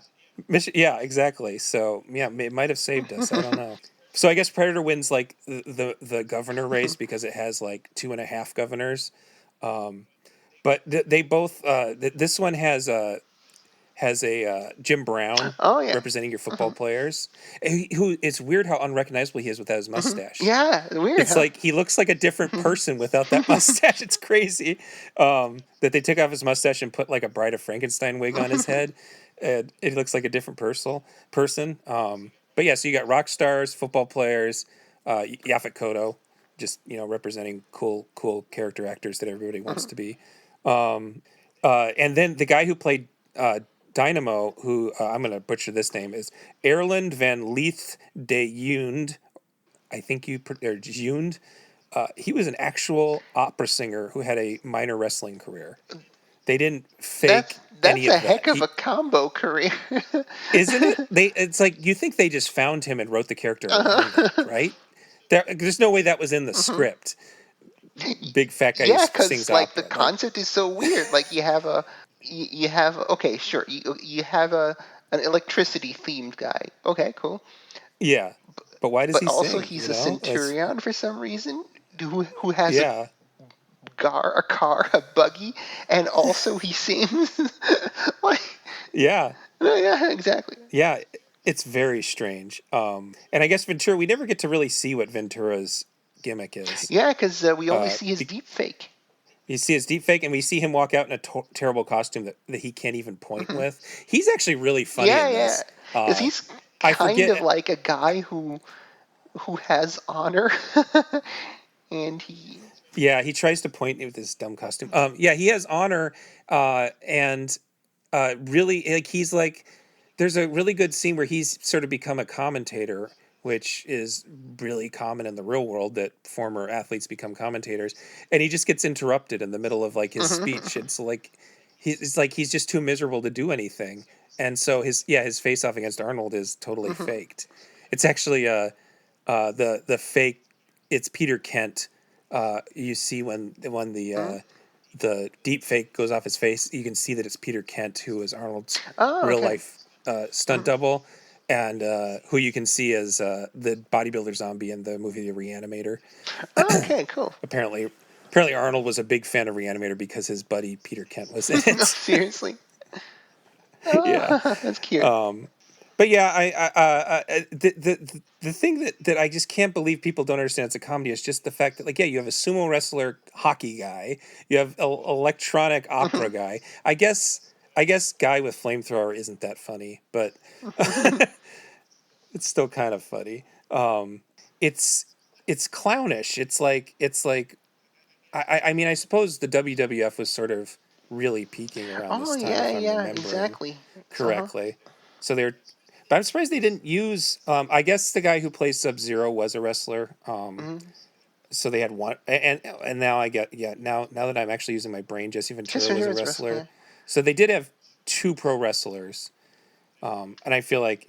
exactly. So yeah, it might have saved us. I don't know. So I guess Predator wins like the governor race because it has like 2.5 governors. But they both. This one has a Jim Brown representing your football players. Who it's weird how unrecognizable he is without his mustache. Yeah, weird. It's like he looks like a different person without that mustache. It's crazy that they took off his mustache and put like a Bride of Frankenstein wig on his head. It looks like a different person. But yeah, so you got rock stars, football players, Yaphet Kotto, just representing cool character actors that everybody wants to be. And then the guy who played Dynamo, who I'm going to butcher this name, is Erland van Leith de Jund. I think Jund. he was an actual opera singer who had a minor wrestling career. They didn't That's fake any that's a of that. heck of a combo career. Isn't it? It's like you think they just found him and wrote the character around that, right? There's no way that was in the Mhm. script. Big fat guy who Yeah, because sings like the opera. Like, concept is so weird. Like you have okay, sure, you have an electricity themed guy. Okay, cool. yeah, but why does But he also sing? he's You a know, that's centurion for some reason, who has yeah, a car, a buggy, and also he sings. Like, yeah, no, yeah, exactly. yeah. It's very strange. And I guess Ventura, we never get to really see what Ventura's gimmick is. Yeah, because we only Uh, see his be- deep fake. you see his deep fake, and we see him walk out in a terrible costume that he can't even point Mhm. with. He's actually really funny Yeah, in yeah, this. because he's I kind of forget. like a guy who has honor, and he. Yeah, he tries to point with his dumb costume. Yeah, he has honor, and really, like he's like. There's a really good scene where he's sort of become a commentator, which is really common in the real world that former athletes become commentators, and he just gets interrupted in the middle of like his speech. It's like he's just too miserable to do anything, and so his face off against Arnold is totally faked. It's actually the fake. It's Peter Kent. You see when the deep fake goes off his face, you can see that it's Peter Kent, who is Arnold's Oh, real okay. life stunt double, and who you can see as the bodybuilder zombie in the movie The Reanimator. Oh, okay, cool. apparently, apparently Arnold was a big fan of Reanimator because his buddy Peter Kent was in No, it. seriously. Yeah. Oh, that's cute. But yeah, the thing that I just can't believe people don't understand as a comedy is just the fact that, like, yeah, you have a sumo wrestler hockey guy, you have an electronic opera guy. I guess guy with flamethrower isn't that funny, but it's still kind of funny. It's it's clownish. It's like I mean, I suppose the WWF was sort of really peaking around Oh, this time, yeah, if I'm yeah, remembering exactly. Uh-huh. correctly. So they're, but I'm surprised they didn't use. I guess the guy who plays Sub Zero was a wrestler. Mhm. So they had one, and now I get, yeah, now that I'm actually using my brain, Jesse Ventura Chester was a Heroes wrestling, wrestler. yeah. So they did have two pro wrestlers, and I feel like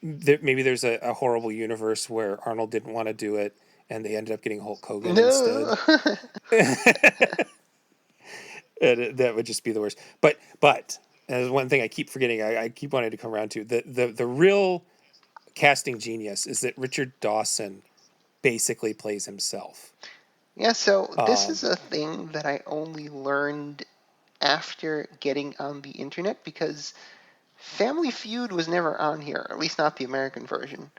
maybe there's a horrible universe where Arnold didn't want to do it, and they ended up getting Hulk Hogan instead. No. That would just be the worst. But there's one thing I keep forgetting. I keep wanting to come around to the real casting genius is that Richard Dawson basically plays himself. Yeah, so this is Um, a thing that I only learned after getting on the internet because Family Feud was never on here, at least not the American version.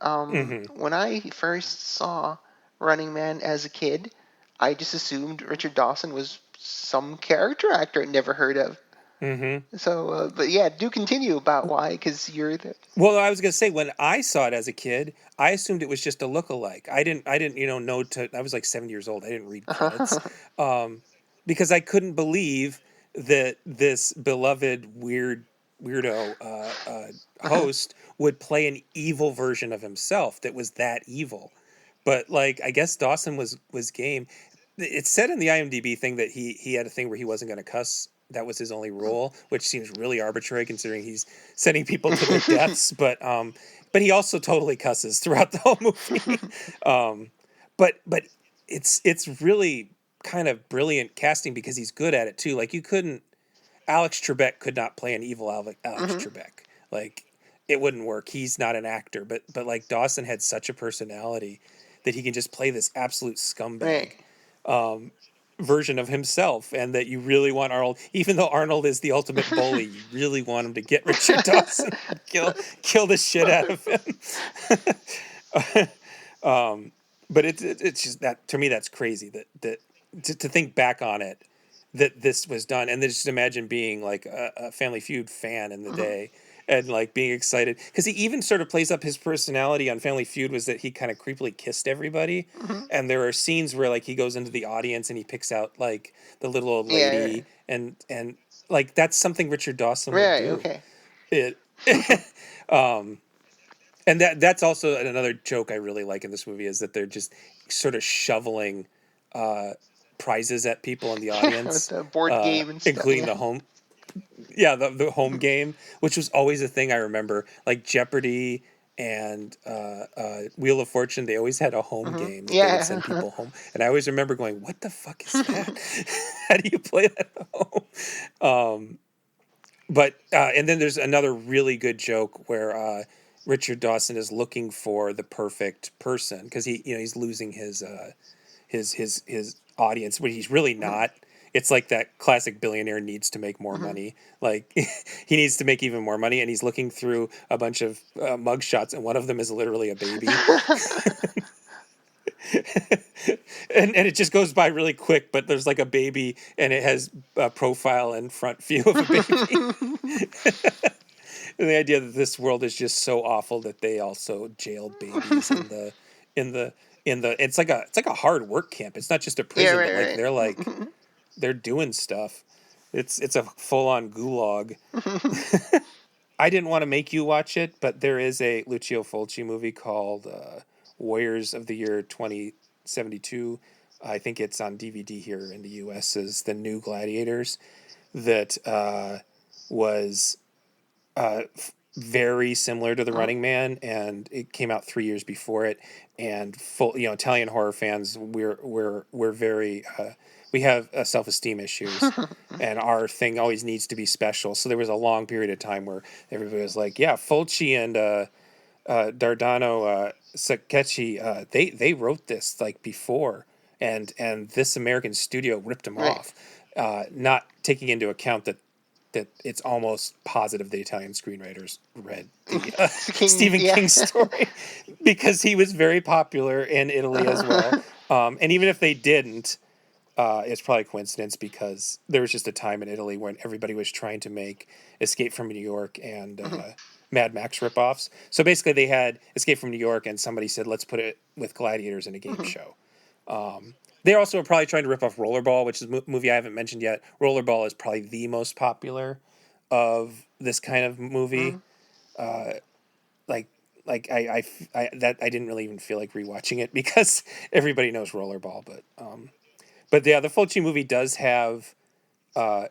hmm When I first saw Running Man as a kid, I just assumed Richard Dawson was some character actor I'd never heard of. hmm So, but yeah, do continue about why, because you're the. Well, I was gonna say when I saw it as a kid, I assumed it was just a look-alike. I didn't know to. I was like 7 years old. I didn't read credits, um, because I couldn't believe that this beloved weirdo host would play an evil version of himself that was that evil. But like, I guess Dawson was game. It said in the IMDb thing that he had a thing where he wasn't going to cuss. That was his only rule, which seems really arbitrary considering he's sending people to their deaths. But he also totally cusses throughout the whole movie. um, but it's really kind of brilliant casting because he's good at it too. Like you couldn't Alex Trebek could not play an evil Alex Mhm. Trebek. Like it wouldn't work. He's not an actor, but like Dawson had such a personality that he can just play this absolute Right. scumbag version of himself, and that you really want Arnold, even though Arnold is the ultimate bully, you really want him to get Richard Dawson, and kill the shit out of him. But it's just that to me that's crazy that to think back on it that this was done, and then just imagine being like a Family Feud fan in the Mhm. day and like being excited because he even sort of plays up his personality on Family Feud was that he kind of creepily kissed everybody, Mhm. and there are scenes where like he goes into the audience and he picks out like the little old Yeah. lady and like that's something Richard Dawson would Right. do. Okay. It um And that's also another joke I really like in this movie is that they're just sort of shoveling prizes at people in the With audience, the board game and stuff. including the home game, which was always a thing I remember. Like Jeopardy and Wheel of Fortune, they always had a home game that they would send people home. And I always remember going, "What the fuck is that? How do you play that at home?" But and then there's another really good joke where Richard Dawson is looking for the perfect person because he's losing his audience, but he's really not. It's like that classic billionaire needs to make more money. Like he needs to make even more money, and he's looking through a bunch of mug shots, and one of them is literally a baby. and it just goes by really quick, but there's like a baby, and it has a profile and front view of a baby. And the idea that this world is just so awful that they also jailed babies in the it's like a hard work camp. It's not just a prison, but they're doing stuff. It's a full on gulag. I didn't want to make you watch it, but there is a Lucio Fulci movie called Warriors of the Year 2072. I think it's on DVD here in the U.S. as The New Gladiators. That was very similar to The Running Man, and it came out 3 years before it. And Italian horror fans, we're very we have self-esteem issues, and our thing always needs to be special. So there was a long period of time where everybody was like, "Yeah, Fulci and Dardano Sacchetti, they wrote this like before, and this American studio ripped them off," not taking into account that it's almost positive the Italian screenwriters read the Stephen King story because he was very popular in Italy as well. And even if they didn't, it's probably a coincidence because there was just a time in Italy when everybody was trying to make Escape from New York and Mad Max ripoffs. So basically they had Escape from New York and somebody said, let's put it with gladiators in a game show. They also are probably trying to rip off Rollerball, which is a movie I haven't mentioned yet. Rollerball is probably the most popular of this kind of movie. Like I didn't really even feel like rewatching it because everybody knows Rollerball. But yeah, the Fulci movie does have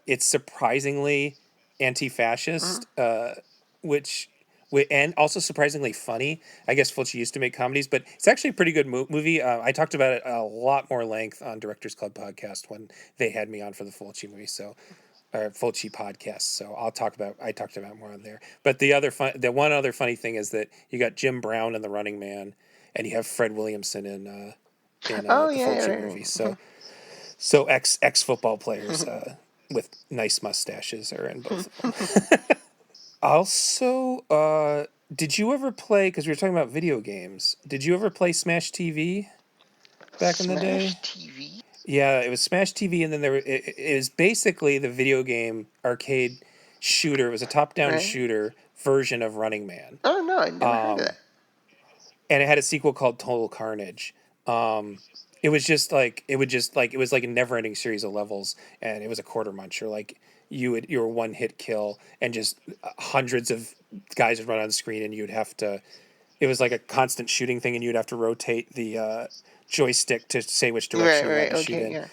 it's surprisingly anti-fascist, which and also surprisingly funny. I guess Fulci used to make comedies, but it's actually a pretty good movie. I talked about it a lot more length on Directors Club podcast when they had me on for the Fulci movie, or Fulci podcast. So I talked about more on there. But the one other funny thing is that you got Jim Brown in The Running Man, and you have Fred Williamson in the Fulci movie. So ex football players with nice mustaches are in both of them. Also, did you ever play, because we were talking about video games, did you ever play Smash TV back in the day? Smash TV? Yeah, it was Smash TV, and then it was basically the video game arcade shooter. It was a top-down shooter version of Running Man. Oh, no, I never heard of that. And it had a sequel called Total Carnage. It was it was like a never-ending series of levels, and it was a quarter muncher. Like you were one hit kill, and just hundreds of guys would run on screen, and you'd have to. It was like a constant shooting thing, and you'd have to rotate the joystick to say which direction you wanted to shoot in.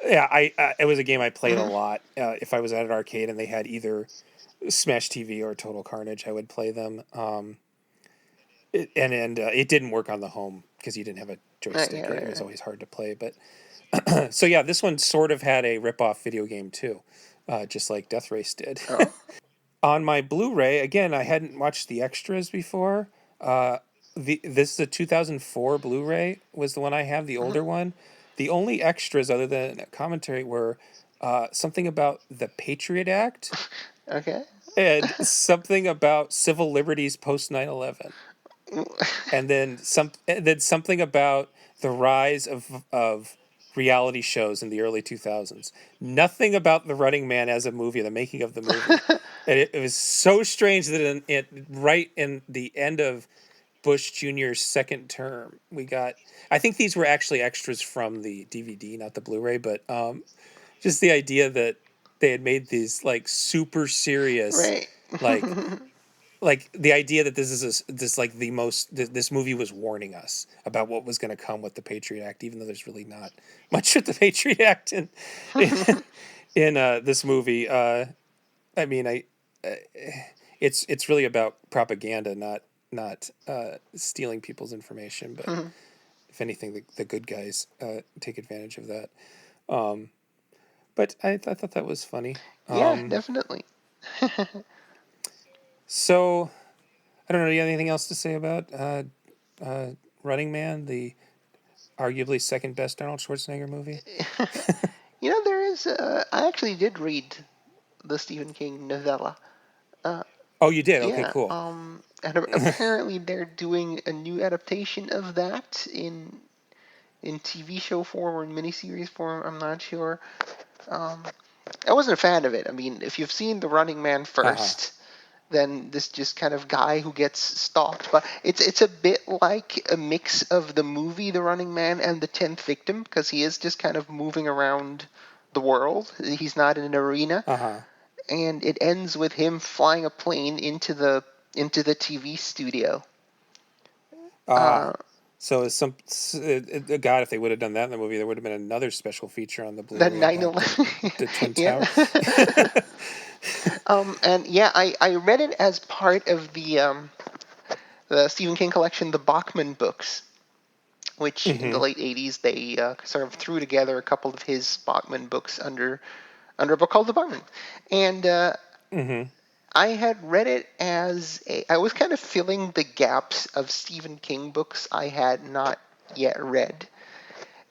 Yeah, it was a game I played a lot. If I was at an arcade and they had either Smash TV or Total Carnage, I would play them. It didn't work on the home because you didn't have a joystick. It was always hard to play. But so yeah, this one sort of had a rip-off video game too, just like Death Race did. Oh. On my Blu-ray, again, I hadn't watched the extras before. This is a 2004 Blu-ray was the one I have, the older one. The only extras other than a commentary were something about the Patriot Act. Okay. And something about civil liberties post 9/11. And then something about the rise of reality shows in the early 2000s. Nothing about The Running Man as a movie, the making of the movie. And it was so strange that right in the end of Bush Jr.'s second term, we got. I think these were actually extras from the DVD, not the Blu-ray, but just the idea that they had made these like super serious, like like the idea that this is this movie was warning us about what was going to come with the Patriot Act, even though there's really not much with the Patriot Act in, in this movie. I mean, it's really about propaganda, not stealing people's information, but if anything, the good guys take advantage of that. But I thought that was funny. Yeah, definitely. So I don't know. Do you have anything else to say about Running Man, the arguably second best Arnold Schwarzenegger movie? There is. I actually did read the Stephen King novella. Oh, you did? Okay, Yeah. cool. And apparently they're doing a new adaptation of that in TV show form or in miniseries form. I'm not sure. I wasn't a fan of it. I mean, if you've seen The Running Man first, then this just kind of guy who gets stalked. But it's a bit like a mix of the movie The Running Man and The 10th Victim, because he is just kind of moving around the world. He's not in an arena. And it ends with him flying a plane into the TV studio. So God, if they would have done that in the movie, there would have been another special feature on the The Blu-ray about 9/11. the Twin Yeah. Towers. And yeah, I read it as part of the Stephen King collection, the Bachman books, which in the late 80s they sort of threw together a couple of his Bachman books under a book called The Bachman. And I had read it as I was kind of filling the gaps of Stephen King books I had not yet read.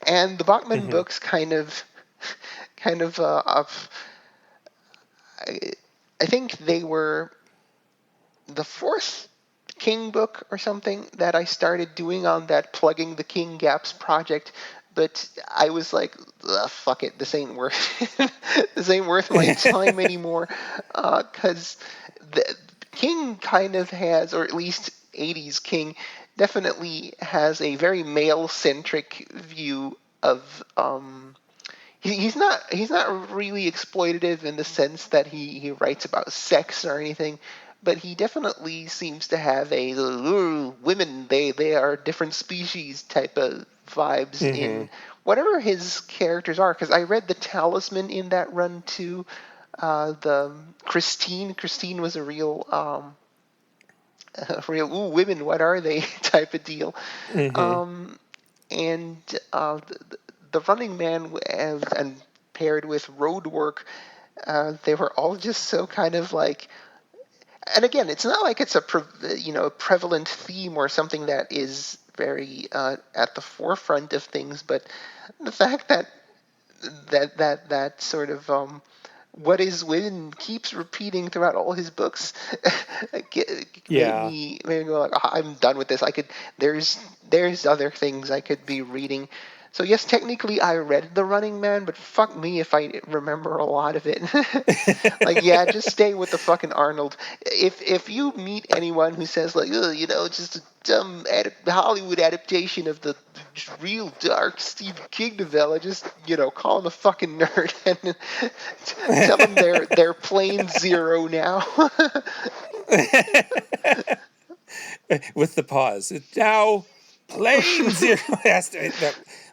And the Bachman books kind of I think they were the fourth King book or something that I started doing on that Plugging the King Gaps project. But I was like, fuck it, this ain't worth this ain't worth my time anymore, because King kind of has, or at least 80s King definitely has a very male-centric view of he's not really exploitative in the sense that he writes about sex or anything, but he definitely seems to have a women, they are different species type of vibes in whatever his characters are. Because I read The Talisman in that run too. The Christine was a real women, what are they type of deal. And the Running Man and paired with Road Work, they were all just so kind of like. And again, it's not like it's a prevalent theme or something that is very at the forefront of things, but the fact that sort of what is women keeps repeating throughout all his books made me go like, I'm done with this. There's other things I could be reading. So yes, technically I read The Running Man, but fuck me if I remember a lot of it. Like, yeah, just stay with the fucking Arnold. If you meet anyone who says like, just a dumb Hollywood adaptation of the real dark Stephen King novella, just call him a fucking nerd and tell them they're plain zero now. With the pause. Now, plane zero.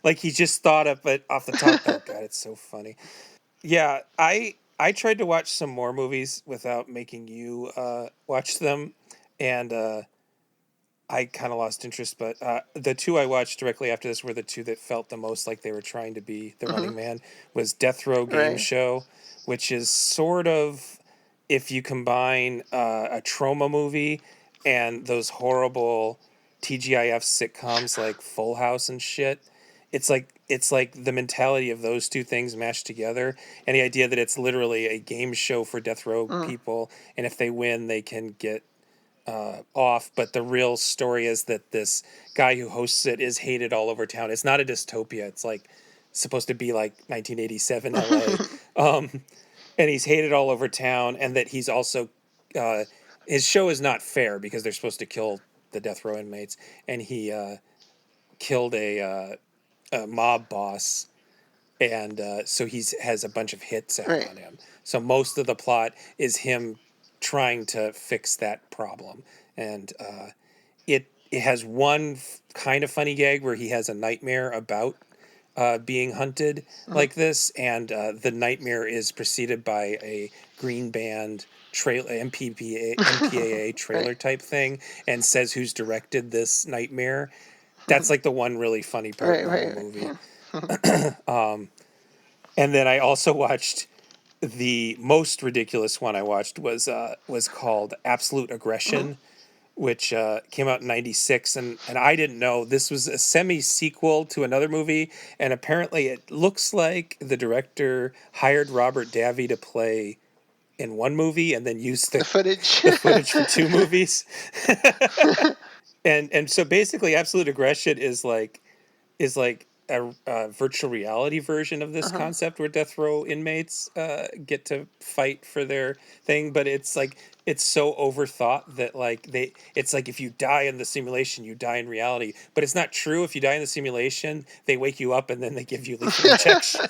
Like he just thought of it off the top. Oh God, it's so funny. Yeah, I tried to watch some more movies without making you watch them, and I kind of lost interest. But the two I watched directly after this were the two that felt the most like they were trying to be The Running Man. Was Deathrow Game Right. Show, which is sort of if you combine a trauma movie and those horrible TGIF sitcoms like Full House and shit. It's like the mentality of those two things mashed together, and the idea that it's literally a game show for death row people, and if they win, they can get off. But the real story is that this guy who hosts it is hated all over town. It's not a dystopia. It's like supposed to be like 1987 LA. And he's hated all over town, and that he's also his show is not fair because they're supposed to kill the death row inmates, and he killed a mob boss, and so he's has a bunch of hits out Right. on him. So most of the plot is him trying to fix that problem. And it has one kind of funny gag where he has a nightmare about being hunted like this, and the nightmare is preceded by a green band trailer, MPAA trailer Right. type thing, and says who's directed this nightmare. That's like the one really funny part in Right, the whole right, movie. And then I also watched the most ridiculous one I watched was called Absolute Aggression, which came out in '96, and I didn't know this was a semi sequel to another movie, and apparently it looks like the director hired Robert Davi to play in one movie and then used the footage. the footage for two movies. And so basically, Absolute Aggression is like a virtual reality version of this concept where death row inmates get to fight for their thing, but it's like it's so overthought that like it's like if you die in the simulation you die in reality, but it's not true. If you die in the simulation they wake you up and then they give you lethal injection.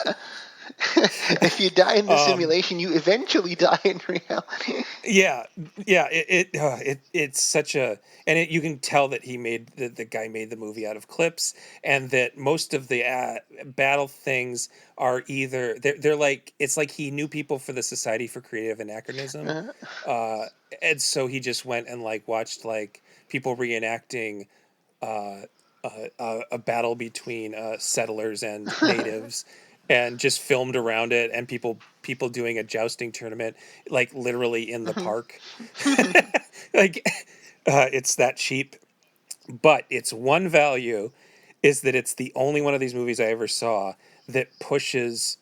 If you die in the um simulation, you eventually die in reality. yeah, yeah, it's such a, and you can tell that the guy made the movie out of clips, and that most of the battle things are either they're like, it's like he knew people for the Society for Creative Anachronism, Uh, uh and so he just went and like watched like people reenacting uh, a battle between settlers and natives, and just filmed around it, and people doing a jousting tournament, like literally in the park. Like it's that cheap, but its one value is that it's the only one of these movies I ever saw that pushes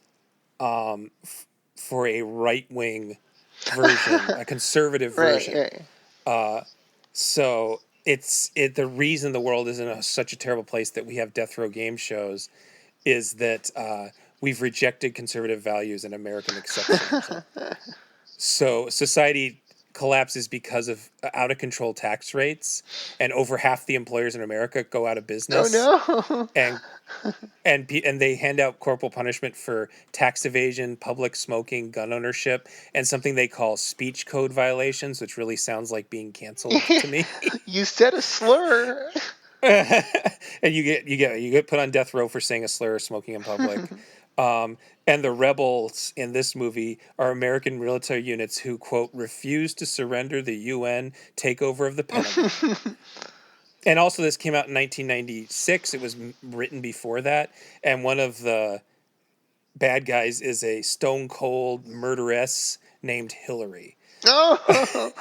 for a right wing version, a conservative right, version. right. So the reason the world is in such a terrible place that we have death row game shows is that we've rejected conservative values and American exceptionalism. So society collapses because of out of control tax rates, and over half the employers in America go out of Oh business, no. and and they hand out corporal punishment for tax evasion, public smoking, gun ownership, and something they call speech code violations, which really sounds like being canceled to me. You said a slur. And you get put on death row for saying a slur or smoking in public. And the rebels in this movie are American military units who, quote, refuse to surrender the UN takeover of the Pentagon. And also, this came out in 1996. It was written before that. And one of the bad guys is a stone cold murderess named Hillary. Oh.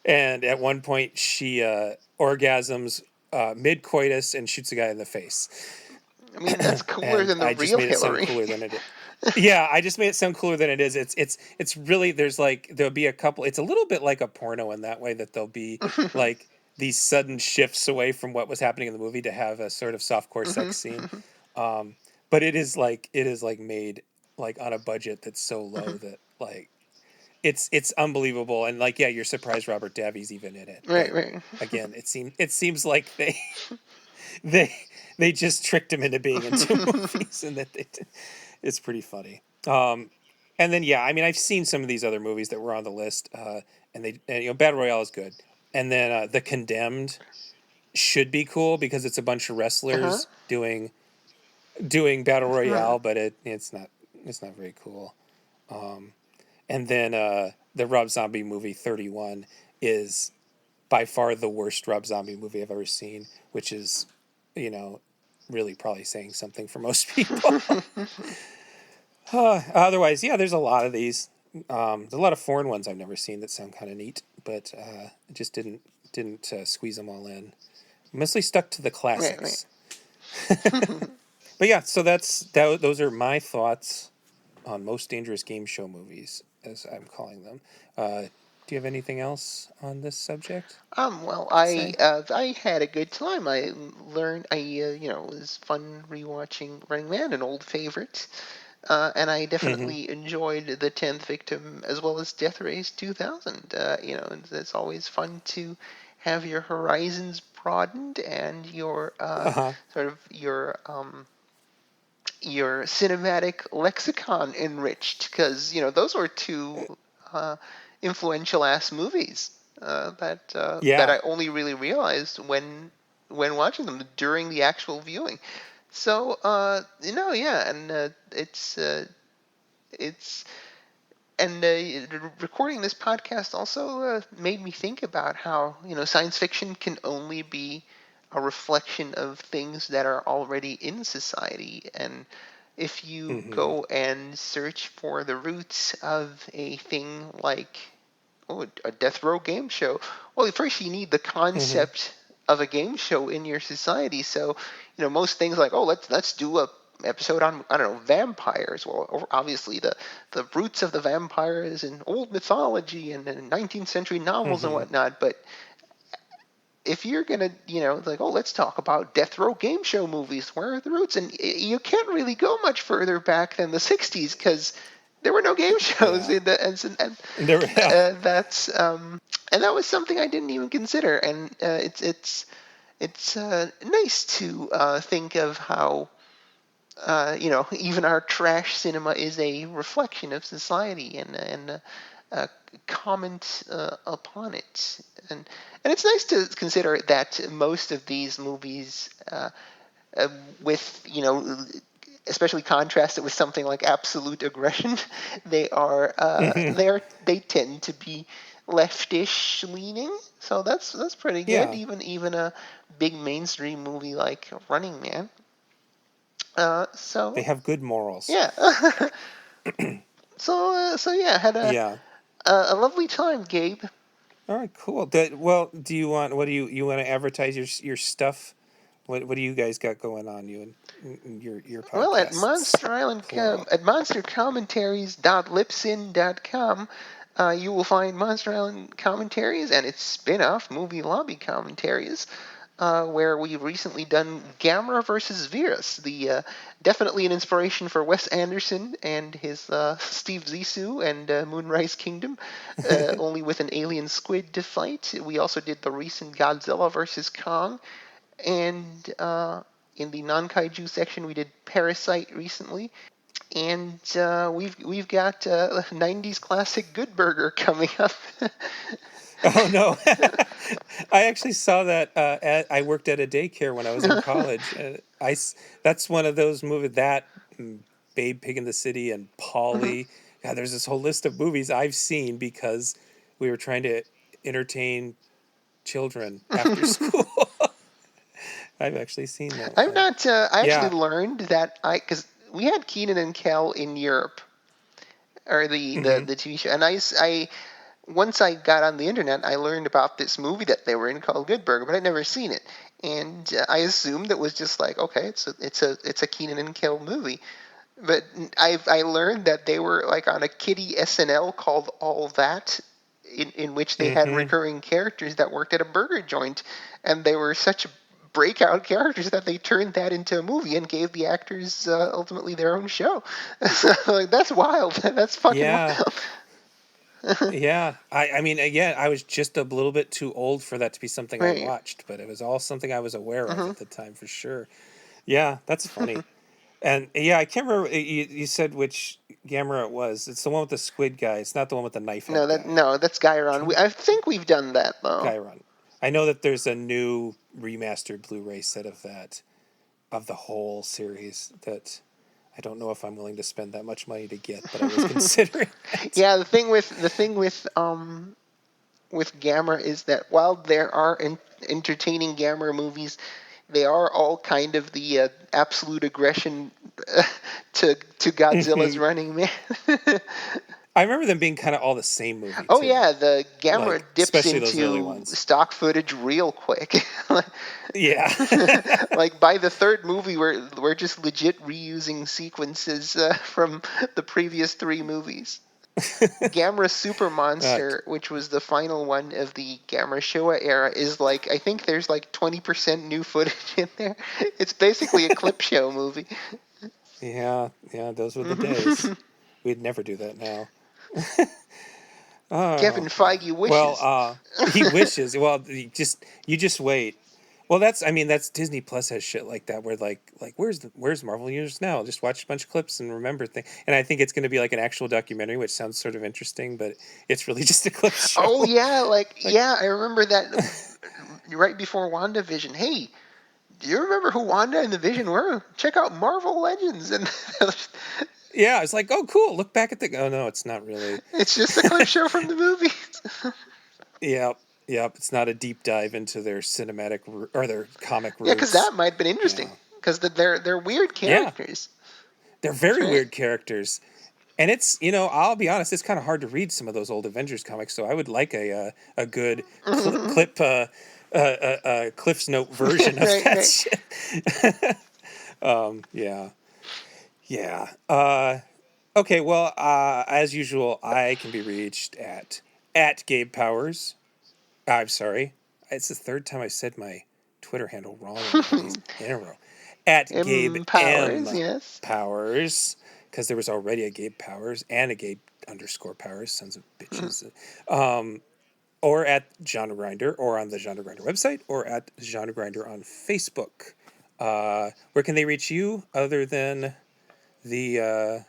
And at one point, she orgasms mid coitus and shoots a guy in the face. I mean, that's cooler And than the I just real made it sound Hillary. cooler than it is. Yeah, I just made it sound cooler than it is. It's really, there'll be a couple. It's a little bit like a porno in that way, that there'll be like these sudden shifts away from what was happening in the movie to have a sort of softcore sex scene. Um, but it is like made like on a budget that's so low that like it's unbelievable, and like, yeah, you're surprised Robert Davi's even in it, Right, but right. again, it seems like they they just tricked him into being in two movies, and it's pretty funny. And then, yeah, I mean, I've seen some of these other movies that were on the list, and Battle Royale is good, and then The Condemned should be cool because it's a bunch of Uh-huh. wrestlers doing Battle Royale, but it's not very cool. And then the Rob Zombie movie 31 is by far the worst Rob Zombie movie I've ever seen, which is, you know, really probably saying something for most people. Otherwise, yeah, there's a lot of these. There's a lot of foreign ones I've never seen that sound kind of neat, but just didn't squeeze them all in. Mostly stuck to the Right, right. classics. But yeah, so those are my thoughts on most dangerous game show movies, as I'm calling them. Do you have anything else on this subject Well, to I say? I had a good time. I learned. It was fun rewatching Running Man, an old favorite. And I Mm-hmm. definitely enjoyed the 10th Victim as well as Death Race 2000. It's always fun to have your horizons broadened and your Uh huh. sort of your cinematic lexicon enriched, because those were two uh, influential ass movies that Yeah. I only really realized when watching them during the actual viewing. So yeah, and it's and recording this podcast also made me think about how science fiction can only be a reflection of things that are already in society. And if you Mm-hmm. go and search for the roots of a thing like a Deathrow game show, well, first you need the Mm-hmm. concept of a game show in your society. So most things like, oh, let's do a episode on, I don't know, vampires. Well, obviously the roots of the vampires in old mythology and in 19th century novels and Mm-hmm. whatnot. But if you're gonna, like, oh, let's talk about death row game show movies, where are the roots? And you can't really go much further back than the 60s, because there were no game shows Yeah. in the There. Yeah. that's and that was something I didn't even consider. And it's nice to think of how even our trash cinema is a reflection of society, and comment upon it. And it's nice to consider that most of these movies, uh, with especially contrasted with something like Absolute Aggression, Mm-hmm. they tend to be leftish leaning. So that's pretty good. Yeah. Even a big mainstream movie like Running Man. They So have good morals. yeah. So yeah, had Yeah. a lovely time, Gabe. All right. Cool. Well, do you want? What do you want to advertise your stuff? What do you guys got going on? And your Well, podcasts, plural. At monstercommentaries.libsyn.com, you will find Monster Island Commentaries and its spin-off Movie Lobby Commentaries, where we've recently done Gamera versus Virus, the definitely an inspiration for Wes Anderson and his Steve Zissou and Moonrise Kingdom, only with an alien squid to fight. We also did the recent Godzilla versus Kong, and in the non-kaiju section, we did Parasite recently, and we've got 90s classic Good Burger coming up. Oh no, I actually saw that. I worked at a daycare when I was in college, and that's one of those movies that Babe Pig in the City and Polly. God, there's this whole list of movies I've seen because we were trying to entertain children after school. I've actually seen that I'm one. not. I actually Yeah. learned that because we had Keenan and Kel in Europe, or Hmm. the TV show, and I once I got on the internet, I learned about this movie that they were in called Good Burger, but I'd never seen it, and I assumed it was just like, okay, it's a Keenan and Kel movie. But I learned that they were like on a kiddie SNL called All That, in which they had Hmm. recurring characters that worked at a burger joint, and they were such breakout characters that they turned that into a movie and gave the actors ultimately their own show. So, like, that's wild. That's fucking Yeah. wild. Yeah. I mean, again, I was just a little bit too old for that to be something I Right. watched, but it was all something I was aware of Hmm. at the time for sure. Yeah, that's funny. And yeah, I can't remember. You said which Gamera it was. It's the one with the squid guy. It's not the one with the knife head guy. No, that's Gyron. I think we've done that though. Guy Run. I know that there's a new remastered Blu-ray set of that, of the whole series, that I don't know if I'm willing to spend that much money to get, but I was considering it. Yeah, the thing with Gamera is that while there are entertaining Gamera movies, they are all kind of the absolute aggression uh, to Godzilla's Running Man. I remember them being kind of all the same movie Oh too, yeah, the Gamera like dips especially those early into ones. stock footage real quick. Yeah. Like by the third movie, we're just legit reusing sequences from the previous three movies. Gamera Super uh, Monster, which was the final one of the Gamera Showa era, is like, I think there's like 20% new footage in there. It's basically a clip show movie. yeah, yeah, those were the days. We'd never do that now. Oh Kevin God. Feige Well, wishes. he wishes. Well, you just wait. Well, that's Disney Plus has shit like that where like where's Marvel Universe now? Just watch a bunch of clips and remember things. And I think it's going to be like an actual documentary, which sounds sort of interesting, but it's really just a clip show. Oh yeah, yeah, I remember that right before WandaVision. Hey, do you remember who Wanda and the Vision were? Check out Marvel Legends. And yeah, it's like, oh cool, look back at oh no, it's not really. It's just a clip show from the movies. Yep. It's not a deep dive into their cinematic or their comic roots. Yeah, because that might have been interesting. Because they're weird characters. Yeah. They're very weird characters. And it's, I'll be honest, it's kind of hard to read some of those old Avengers comics, so I would like a good Cliff's Note version of that shit. Yeah. Okay, well, as usual, I can be reached at Gabe Powers. I'm sorry. It's the third time I said my Twitter handle wrong in a row. At Gabe Powers, yes. Powers, because there was already a Gabe Powers and a Gabe _Powers, sons of bitches. Or at Genre Grinder, or on the Genre Grinder website, or at Genre Grinder on Facebook. Where can they reach you other than the...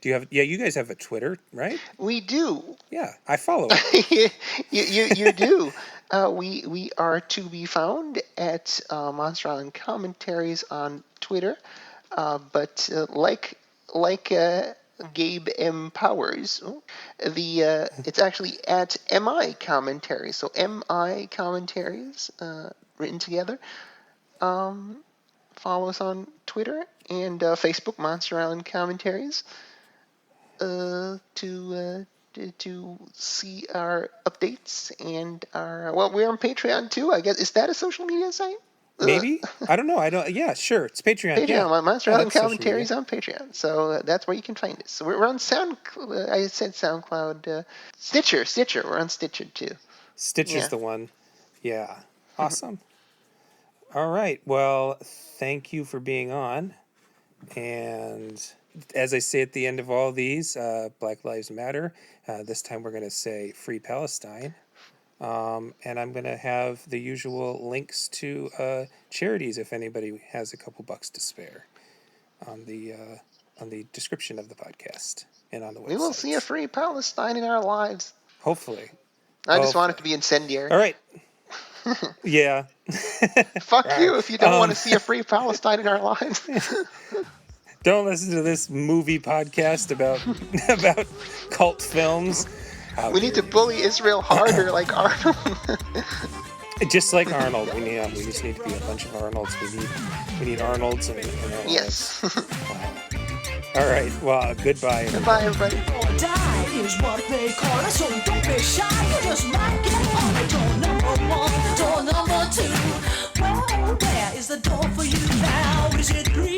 do you have? Yeah, you guys have a Twitter, right? We do. Yeah, I follow it. you do. We are to be found at Monster Island Commentaries on Twitter, but like Gabe M. Powers, it's actually at MI Commentaries. So MI Commentaries written together. Follow us on Twitter and Facebook, Monster Island Commentaries. To see our updates and we're on Patreon too, I guess. Is that a social media site? Maybe. I don't know. Yeah, sure. It's Patreon. Yeah. Monster Island Commentaries on Patreon. So that's where you can find us. So we're on I said SoundCloud. Stitcher. We're on Stitcher too. Stitcher's the one. Yeah. Awesome. All right. Well, thank you for being on. And as I say at the end of all these, Black Lives Matter. This time we're going to say Free Palestine. And I'm going to have the usual links to charities if anybody has a couple bucks to spare on the description of the podcast and on the website. We will see a Free Palestine in our lives. Hopefully. I just want it to be incendiary. All right. Yeah. Fuck you if you don't want to see a Free Palestine in our lives. Don't listen to this movie podcast about cult films. We need to bully Israel harder, like Arnold. Just like Arnold, we just need to be a bunch of Arnolds. We need Arnolds in our yes. All right. Well, goodbye. Goodbye, everybody. Or die is what they call it, so don't be shy. You just might get on door number 1, door number 2. Well, where is the door for you now? Is it 3?